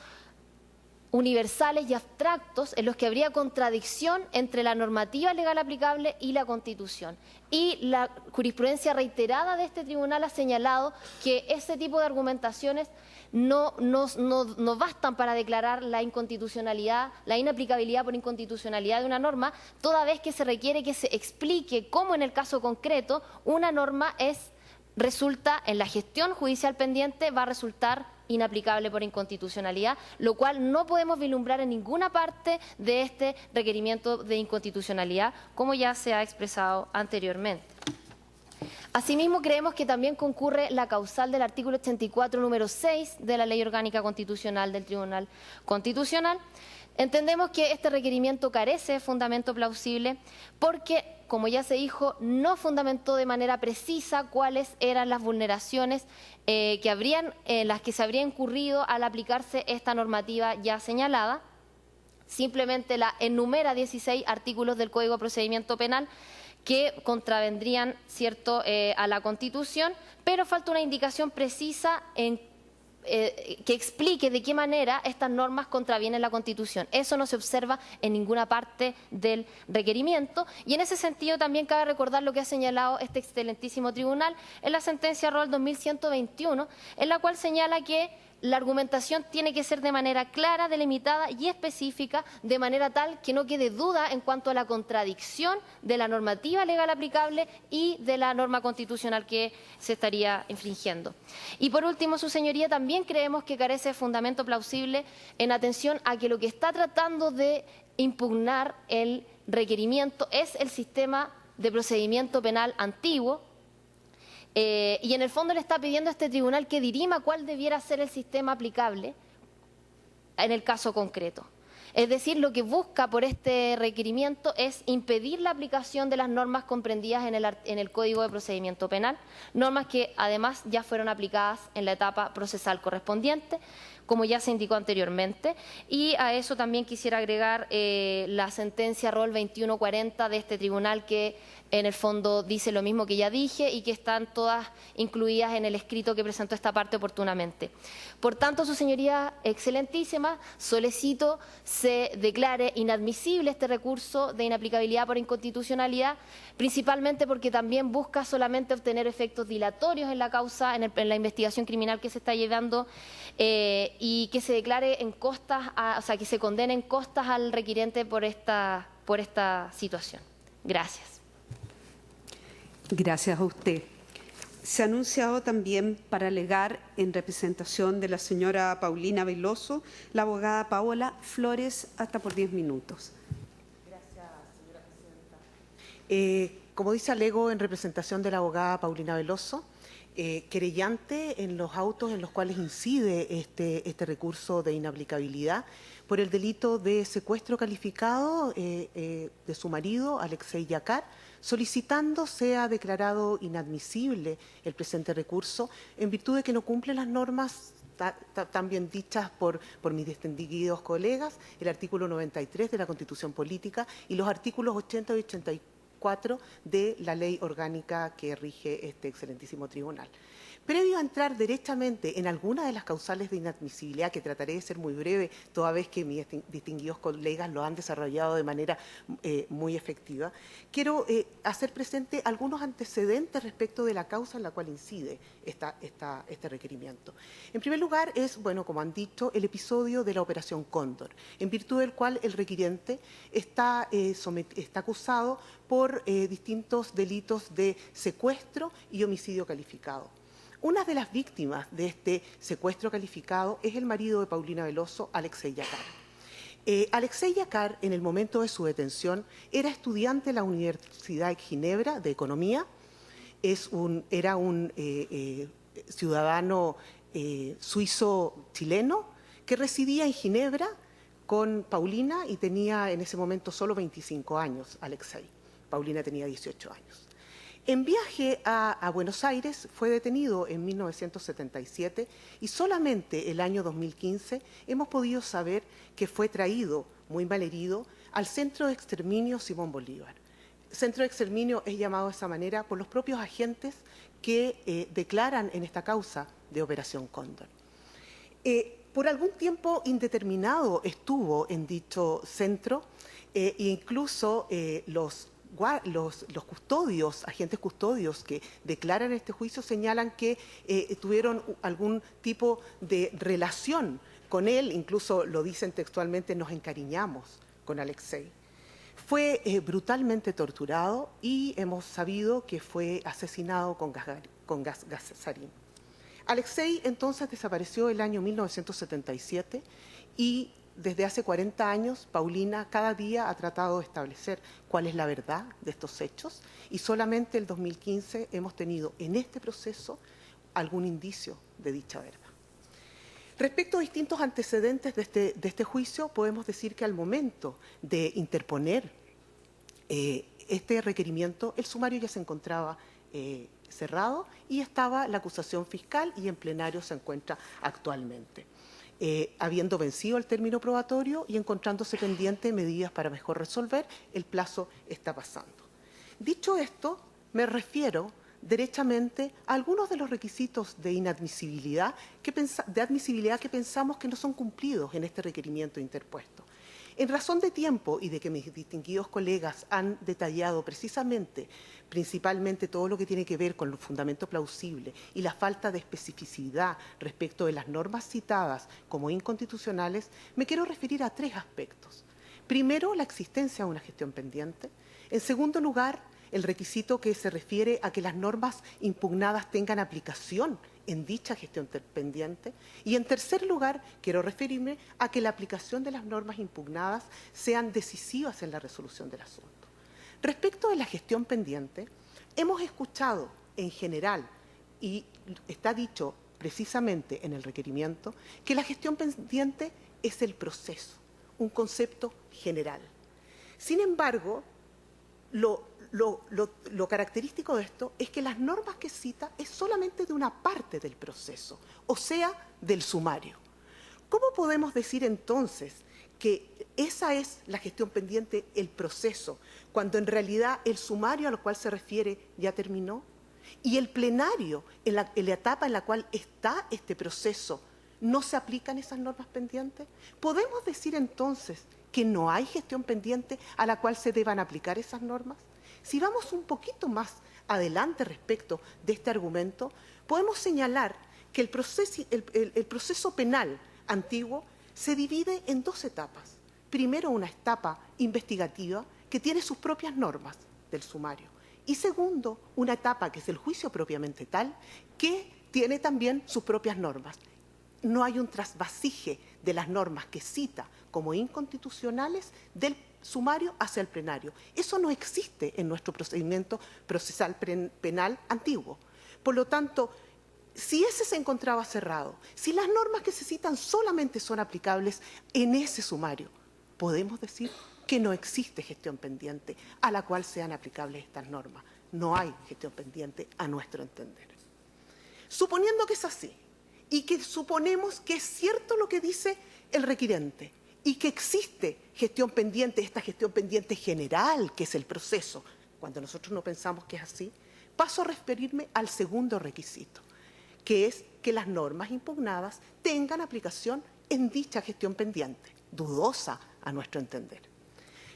universales y abstractos en los que habría contradicción entre la normativa legal aplicable y la Constitución. Y la jurisprudencia reiterada de este tribunal ha señalado que ese tipo de argumentaciones no bastan para declarar la inconstitucionalidad, la inaplicabilidad por inconstitucionalidad de una norma, toda vez que se requiere que se explique cómo en el caso concreto una norma resulta en la gestión judicial pendiente, va a resultar inaplicable por inconstitucionalidad, lo cual no podemos vislumbrar en ninguna parte de este requerimiento de inconstitucionalidad, como ya se ha expresado anteriormente. Asimismo, creemos que también concurre la causal del artículo 84, número 6 de la Ley Orgánica Constitucional del Tribunal Constitucional. Entendemos que este requerimiento carece de fundamento plausible porque, como ya se dijo, no fundamentó de manera precisa cuáles eran las vulneraciones las que se habría incurrido al aplicarse esta normativa ya señalada. Simplemente la enumera 16 artículos del Código de Procedimiento Penal que contravendrían, ¿cierto?, a la Constitución, pero falta una indicación precisa que explique de qué manera estas normas contravienen la Constitución. Eso no se observa en ninguna parte del requerimiento y en ese sentido también cabe recordar lo que ha señalado este excelentísimo tribunal en la sentencia ROL 2121, en la cual señala que la argumentación tiene que ser de manera clara, delimitada y específica, de manera tal que no quede duda en cuanto a la contradicción de la normativa legal aplicable y de la norma constitucional que se estaría infringiendo. Y por último, su señoría, también creemos que carece de fundamento plausible en atención a que lo que está tratando de impugnar el requerimiento es el sistema de procedimiento penal antiguo, y en el fondo le está pidiendo a este tribunal que dirima cuál debiera ser el sistema aplicable en el caso concreto. Es decir, lo que busca por este requerimiento es impedir la aplicación de las normas comprendidas en el Código de Procedimiento Penal, normas que además ya fueron aplicadas en la etapa procesal correspondiente, como ya se indicó anteriormente, y a eso también quisiera agregar la sentencia ROL 2140 de este tribunal que en el fondo dice lo mismo que ya dije y que están todas incluidas en el escrito que presentó esta parte oportunamente. Por tanto, su señoría excelentísima, solicito se declare inadmisible este recurso de inaplicabilidad por inconstitucionalidad, principalmente porque también busca solamente obtener efectos dilatorios en la causa, en la investigación criminal que se está llevando, y que se declare en costas, o sea, que se condene en costas al requirente por esta situación. Gracias. Gracias a usted. Se ha anunciado también para alegar en representación de la señora Paulina Veloso, la abogada Paola Flores, hasta por 10 minutos. Gracias, señora presidenta. Como dice, alego en representación de la abogada Paulina Veloso, querellante en los autos en los cuales incide este recurso de inaplicabilidad por el delito de secuestro calificado de su marido, Alexei Yakar, solicitando sea declarado inadmisible el presente recurso en virtud de que no cumple las normas también dichas por mis distinguidos colegas, el artículo 93 de la Constitución Política y los artículos 80 y 84 de la ley orgánica que rige este excelentísimo tribunal. Previo a entrar derechamente en alguna de las causales de inadmisibilidad, que trataré de ser muy breve, toda vez que mis distinguidos colegas lo han desarrollado de manera muy efectiva, quiero hacer presente algunos antecedentes respecto de la causa en la cual incide este requerimiento. En primer lugar es, bueno, como han dicho, el episodio de la Operación Cóndor, en virtud del cual el requiriente está acusado por distintos delitos de secuestro y homicidio calificado. Una de las víctimas de este secuestro calificado es el marido de Paulina Veloso, Alexei Yakar. Alexei Yakar, en el momento de su detención, era estudiante de la Universidad de Ginebra de Economía, era un ciudadano suizo-chileno que residía en Ginebra con Paulina y tenía en ese momento solo 25 años, Alexei. Paulina tenía 18 años. En viaje a Buenos Aires fue detenido en 1977 y solamente el año 2015 hemos podido saber que fue traído, muy malherido, al Centro de Exterminio Simón Bolívar. Centro de Exterminio es llamado de esa manera por los propios agentes que declaran en esta causa de Operación Cóndor. Por algún tiempo indeterminado estuvo en dicho centro e incluso los custodios, agentes custodios que declaran este juicio señalan que tuvieron algún tipo de relación con él, incluso lo dicen textualmente, nos encariñamos con Alexei. Fue brutalmente torturado y hemos sabido que fue asesinado con gas sarín. Alexei entonces desapareció el año 1977 y desde hace 40 años, Paulina cada día ha tratado de establecer cuál es la verdad de estos hechos y solamente el 2015 hemos tenido en este proceso algún indicio de dicha verdad. Respecto a distintos antecedentes de este juicio, podemos decir que al momento de interponer este requerimiento, el sumario ya se encontraba cerrado y estaba la acusación fiscal y en plenario se encuentra actualmente. Habiendo vencido el término probatorio y encontrándose pendiente medidas para mejor resolver, el plazo está pasando. Dicho esto, me refiero derechamente a algunos de los requisitos de inadmisibilidad que pensamos que no son cumplidos en este requerimiento interpuesto. En razón de tiempo y de que mis distinguidos colegas han detallado principalmente todo lo que tiene que ver con el fundamento plausible y la falta de especificidad respecto de las normas citadas como inconstitucionales, me quiero referir a 3 aspectos. Primero, la existencia de una gestión pendiente. En segundo lugar, el requisito que se refiere a que las normas impugnadas tengan aplicación en dicha gestión pendiente. Y en tercer lugar, quiero referirme a que la aplicación de las normas impugnadas sean decisivas en la resolución del asunto. Respecto de la gestión pendiente, hemos escuchado en general, y está dicho precisamente en el requerimiento, que la gestión pendiente es el proceso, un concepto general. Sin embargo, lo característico de esto es que las normas que cita es solamente de una parte del proceso, o sea, del sumario. ¿Cómo podemos decir entonces que esa es la gestión pendiente, el proceso, cuando en realidad el sumario al cual se refiere ya terminó? Y el plenario, en la etapa en la cual está este proceso, ¿no se aplican esas normas pendientes? ¿Podemos decir entonces que no hay gestión pendiente a la cual se deban aplicar esas normas? Si vamos un poquito más adelante respecto de este argumento, podemos señalar que el proceso penal antiguo se divide en 2 etapas. Primero, una etapa investigativa que tiene sus propias normas del sumario. Y segundo, una etapa que es el juicio propiamente tal, que tiene también sus propias normas. No hay un trasvasije de las normas que cita como inconstitucionales del sumario hacia el plenario. Eso no existe en nuestro procedimiento procesal penal antiguo. Por lo tanto, si ese se encontraba cerrado, si las normas que se citan solamente son aplicables en ese sumario, podemos decir que no existe gestión pendiente a la cual sean aplicables estas normas. No hay gestión pendiente a nuestro entender. Suponiendo que es así, y que suponemos que es cierto lo que dice el requirente, y que existe gestión pendiente, esta gestión pendiente general, que es el proceso, cuando nosotros no pensamos que es así, paso a referirme al segundo requisito, que es que las normas impugnadas tengan aplicación en dicha gestión pendiente, dudosa a nuestro entender.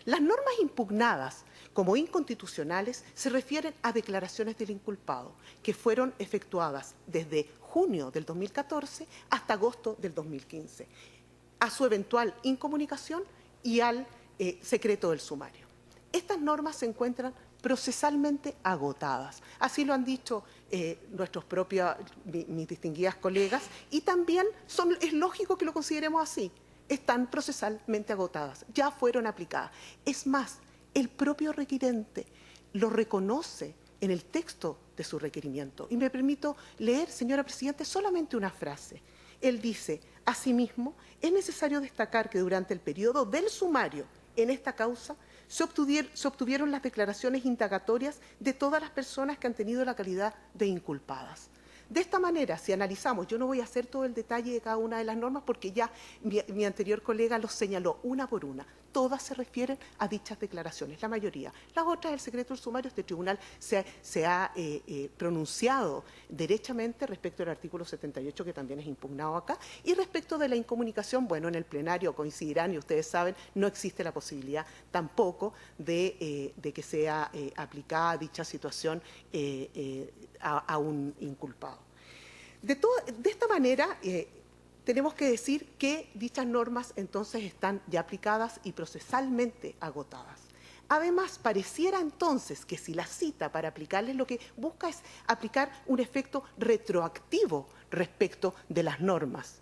Las normas impugnadas como inconstitucionales se refieren a declaraciones del inculpado, que fueron efectuadas desde junio del 2014 hasta agosto del 2015, a su eventual incomunicación y al secreto del sumario. Estas normas se encuentran procesalmente agotadas. Así lo han dicho mis distinguidas colegas, y también es lógico que lo consideremos así. Están procesalmente agotadas, ya fueron aplicadas. Es más, el propio requirente lo reconoce en el texto de su requerimiento. Y me permito leer, señora Presidenta, solamente una frase. Él dice: asimismo, es necesario destacar que durante el periodo del sumario en esta causa se obtuvieron las declaraciones indagatorias de todas las personas que han tenido la calidad de inculpadas. De esta manera, si analizamos, yo no voy a hacer todo el detalle de cada una de las normas porque ya mi anterior colega los señaló una por una. Todas se refieren a dichas declaraciones, la mayoría. Las otras, el secreto del sumario, este tribunal se ha pronunciado derechamente respecto al artículo 78, que también es impugnado acá, y respecto de la incomunicación, bueno, en el plenario coincidirán y ustedes saben, no existe la posibilidad tampoco de que sea aplicada dicha situación a un inculpado. De esta manera, tenemos que decir que dichas normas entonces están ya aplicadas y procesalmente agotadas. Además, pareciera entonces que si la cita para aplicarles lo que busca es aplicar un efecto retroactivo respecto de las normas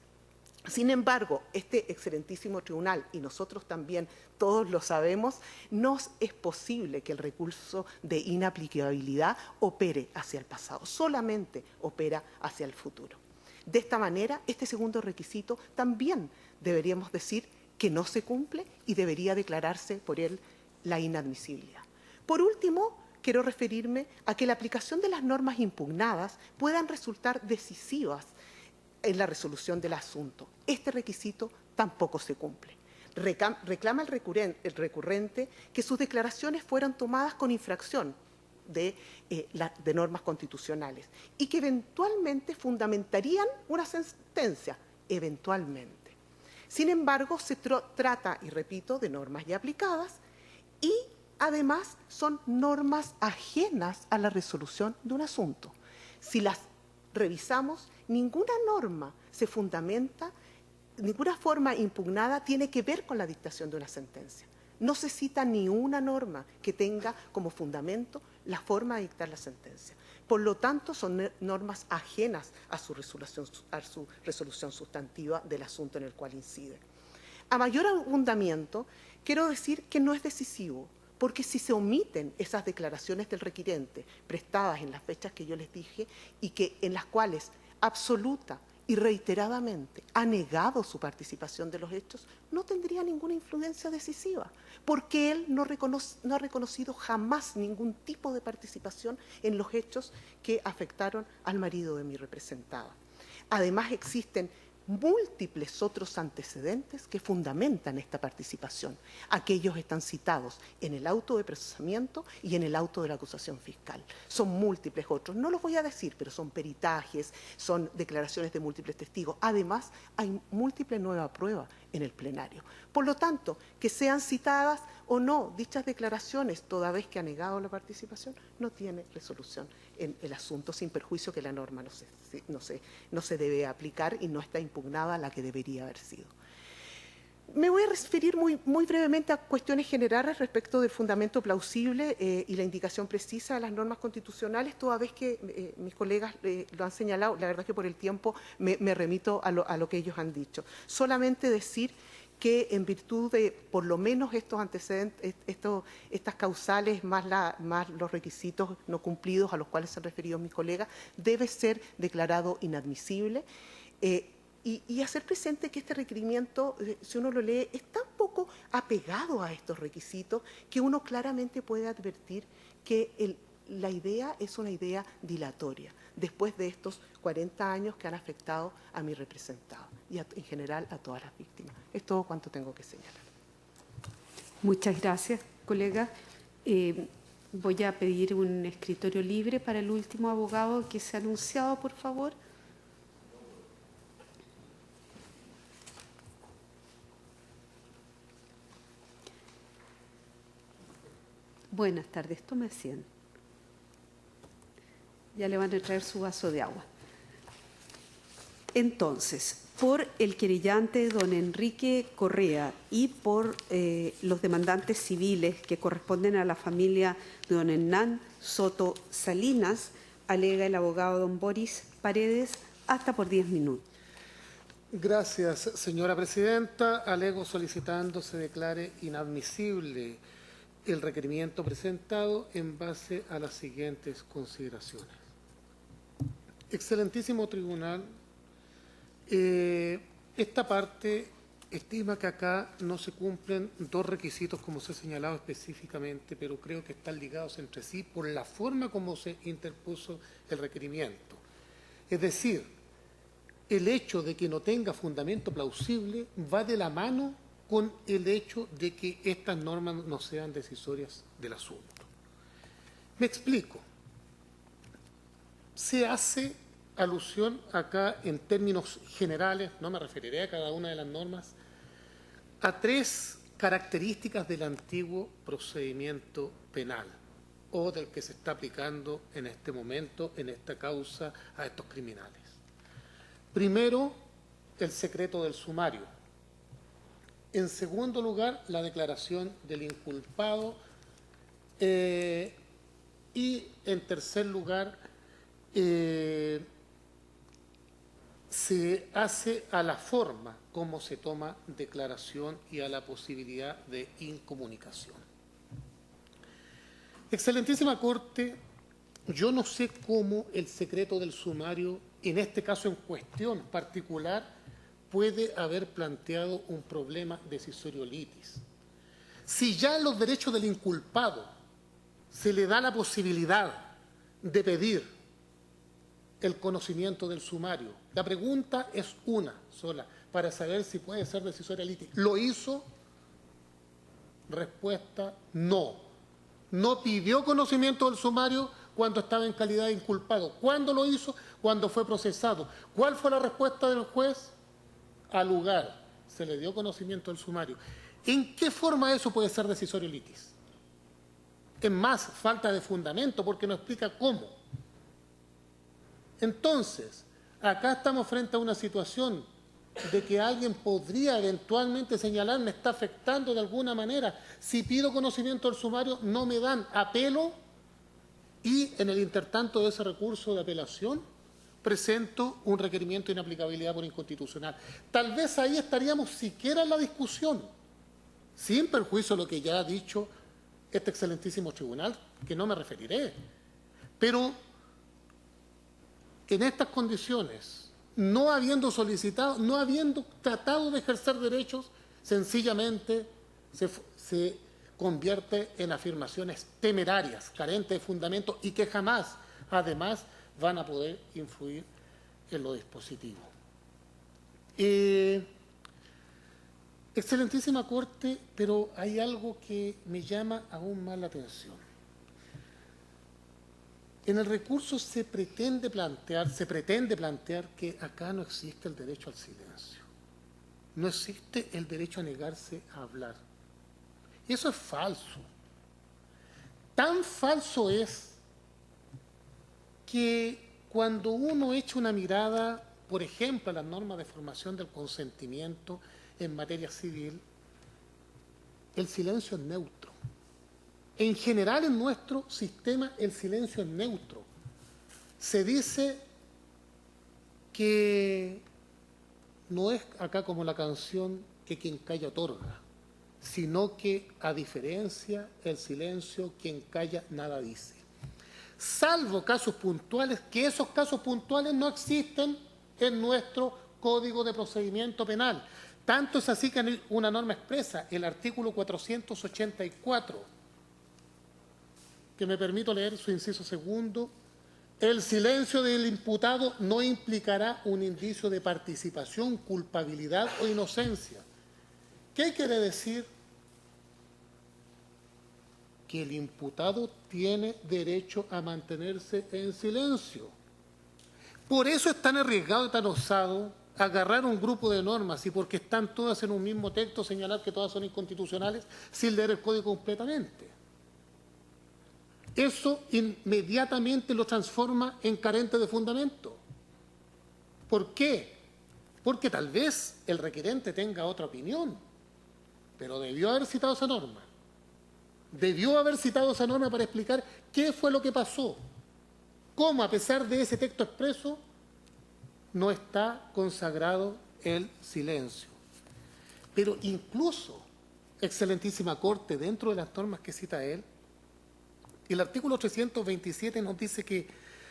Sin embargo, este excelentísimo tribunal, y nosotros también todos lo sabemos, no es posible que el recurso de inaplicabilidad opere hacia el pasado, solamente opera hacia el futuro. De esta manera, este segundo requisito también deberíamos decir que no se cumple y debería declararse por él la inadmisibilidad. Por último, quiero referirme a que la aplicación de las normas impugnadas puedan resultar decisivas en la resolución del asunto. Este requisito tampoco se cumple. Reclama el recurrente que sus declaraciones fueran tomadas con infracción de normas constitucionales y que eventualmente fundamentarían una sentencia, eventualmente. Sin embargo, se trata, y repito, de normas ya aplicadas y además son normas ajenas a la resolución de un asunto. Si las revisamos, ninguna norma se fundamenta, ninguna forma impugnada tiene que ver con la dictación de una sentencia. No se cita ni una norma que tenga como fundamento la forma de dictar la sentencia. Por lo tanto, son normas ajenas a su resolución sustantiva del asunto en el cual incide. A mayor abundamiento, quiero decir que no es decisivo, porque si se omiten esas declaraciones del requirente prestadas en las fechas que yo les dije y en las cuales absoluta y reiteradamente ha negado su participación de los hechos, no tendría ninguna influencia decisiva, porque él no ha reconocido jamás ningún tipo de participación en los hechos que afectaron al marido de mi representada. Además, existen múltiples otros antecedentes que fundamentan esta participación. Aquellos están citados en el auto de procesamiento y en el auto de la acusación fiscal. Son múltiples otros, no los voy a decir, pero son peritajes, son declaraciones de múltiples testigos. Además, hay múltiple nueva prueba en el plenario. Por lo tanto, que sean citadas o no dichas declaraciones, toda vez que ha negado la participación, no tiene resolución en el asunto, sin perjuicio que la norma no se debe aplicar y no está impugnada la que debería haber sido. Me voy a referir muy brevemente a cuestiones generales respecto del fundamento plausible y la indicación precisa de las normas constitucionales, toda vez que mis colegas lo han señalado. La verdad es que por el tiempo me remito a lo que ellos han dicho. Solamente decir que en virtud de por lo menos estos antecedentes, estas causales más los requisitos no cumplidos a los cuales se han referido mis colegas, debe ser declarado inadmisible. Y hacer presente que este requerimiento, si uno lo lee, es tan poco apegado a estos requisitos que uno claramente puede advertir que la idea es una idea dilatoria, después de estos 40 años que han afectado a mi representado y en general a todas las víctimas. Es todo cuanto tengo que señalar. Muchas gracias, colega. Voy a pedir un escritorio libre para el último abogado que se ha anunciado, por favor. Buenas tardes, tome asiento. Ya le van a traer su vaso de agua. Entonces, por el querellante don Enrique Correa y por los demandantes civiles que corresponden a la familia de don Hernán Soto Salinas, alega el abogado don Boris Paredes, hasta por 10 minutos. Gracias, señora presidenta. Alego solicitando se declare inadmisible el requerimiento presentado en base a las siguientes consideraciones. Excelentísimo Tribunal, esta parte estima que acá no se cumplen dos requisitos como se ha señalado específicamente, pero creo que están ligados entre sí por la forma como se interpuso el requerimiento. Es decir, el hecho de que no tenga fundamento plausible va de la mano con el hecho de que estas normas no sean decisorias del asunto. Me explico. Se hace alusión acá en términos generales, no me referiré a cada una de las normas, a tres características del antiguo procedimiento penal o del que se está aplicando en este momento, en esta causa, a estos criminales. Primero, el secreto del sumario. En segundo lugar, la declaración del inculpado. Y en tercer lugar, se se hace a la forma como se toma declaración y a la posibilidad de incomunicación. Excelentísima Corte, yo no sé cómo el secreto del sumario, en este caso en cuestión particular, puede haber planteado un problema decisorio litis. Si ya en los derechos del inculpado se le da la posibilidad de pedir el conocimiento del sumario, la pregunta es una sola, para saber si puede ser decisoria litis. ¿Lo hizo? Respuesta, no. No pidió conocimiento del sumario cuando estaba en calidad de inculpado. ¿Cuándo lo hizo? Cuando fue procesado. ¿Cuál fue la respuesta del juez? Al lugar. Se le dio conocimiento del sumario. ¿En qué forma eso puede ser decisorio litis? Es más, falta de fundamento porque no explica cómo. Entonces, acá estamos frente a una situación de que alguien podría eventualmente señalar me está afectando de alguna manera. Si pido conocimiento del sumario, no me dan, apelo y en el intertanto de ese recurso de apelación presento un requerimiento de inaplicabilidad por inconstitucional. Tal vez ahí estaríamos siquiera en la discusión, sin perjuicio de lo que ya ha dicho este excelentísimo tribunal, que no me referiré. Pero en estas condiciones, no habiendo solicitado, no habiendo tratado de ejercer derechos, sencillamente se convierte en afirmaciones temerarias, carentes de fundamento y que jamás, además, van a poder influir en lo dispositivo. Excelentísima Corte, pero hay algo que me llama aún más la atención. En el recurso se pretende plantear que acá no existe el derecho al silencio. No existe el derecho a negarse a hablar. Eso es falso. Tan falso es que cuando uno echa una mirada, por ejemplo, a las normas de formación del consentimiento en materia civil, el silencio es neutro. En general, en nuestro sistema, el silencio es neutro. Se dice que no es acá como la canción que quien calla otorga, sino que, a diferencia, el silencio, quien calla nada dice. Salvo casos puntuales, que esos casos puntuales no existen en nuestro Código de Procedimiento Penal. Tanto es así que hay una norma expresa, el artículo 484, que me permito leer su inciso segundo: el silencio del imputado no implicará un indicio de participación, culpabilidad o inocencia. ¿Qué quiere decir? Que el imputado tiene derecho a mantenerse en silencio. Por eso es tan arriesgado y tan osado agarrar un grupo de normas y porque están todas en un mismo texto señalar que todas son inconstitucionales sin leer el código completamente. Eso inmediatamente lo transforma en carente de fundamento. ¿Por qué? Porque tal vez el requerente tenga otra opinión, pero debió haber citado esa norma. Debió haber citado esa norma para explicar qué fue lo que pasó, cómo a pesar de ese texto expreso no está consagrado el silencio. Pero incluso, excelentísima Corte, dentro de las normas que cita él, el artículo 327 nos dice que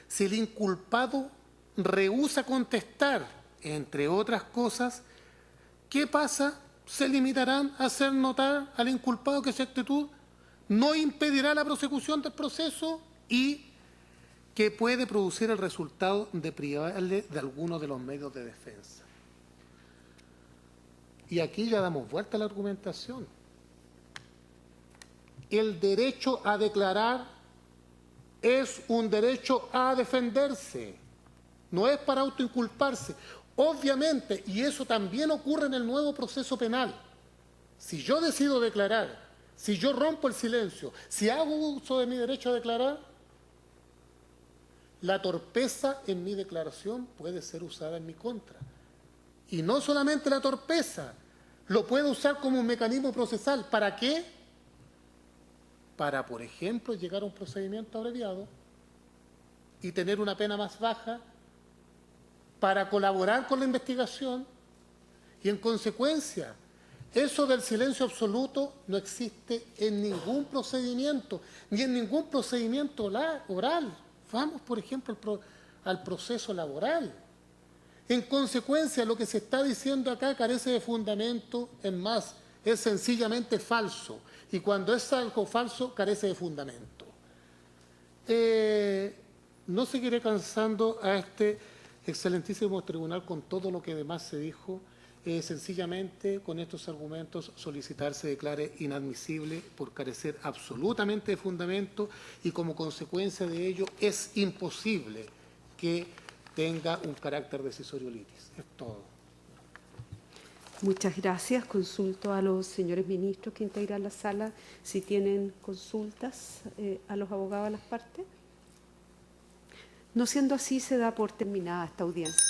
si el inculpado rehúsa contestar, entre otras cosas, ¿qué pasa? Se limitarán a hacer notar al inculpado que su actitud no impedirá la prosecución del proceso y que puede producir el resultado de privarle de alguno de los medios de defensa. Y aquí ya damos vuelta a la argumentación. El derecho a declarar es un derecho a defenderse, no es para autoinculparse. Obviamente, y eso también ocurre en el nuevo proceso penal, si yo decido declarar, si yo rompo el silencio, si hago uso de mi derecho a declarar, la torpeza en mi declaración puede ser usada en mi contra. Y no solamente la torpeza, lo puedo usar como un mecanismo procesal. ¿Para qué? Para, por ejemplo, llegar a un procedimiento abreviado y tener una pena más baja para colaborar con la investigación y, en consecuencia, eso del silencio absoluto no existe en ningún procedimiento, ni en ningún procedimiento oral. Vamos, por ejemplo, al proceso laboral. En consecuencia, lo que se está diciendo acá carece de fundamento, es más, es sencillamente falso. Y cuando es algo falso, carece de fundamento. No seguiré cansando a este excelentísimo tribunal con todo lo que además se dijo. Sencillamente, con estos argumentos, solicitar se declare inadmisible por carecer absolutamente de fundamento y, como consecuencia de ello, es imposible que tenga un carácter decisorio litis. Es todo. Muchas gracias. Consulto a los señores ministros que integran la sala si tienen consultas a los abogados de las partes. No siendo así, se da por terminada esta audiencia.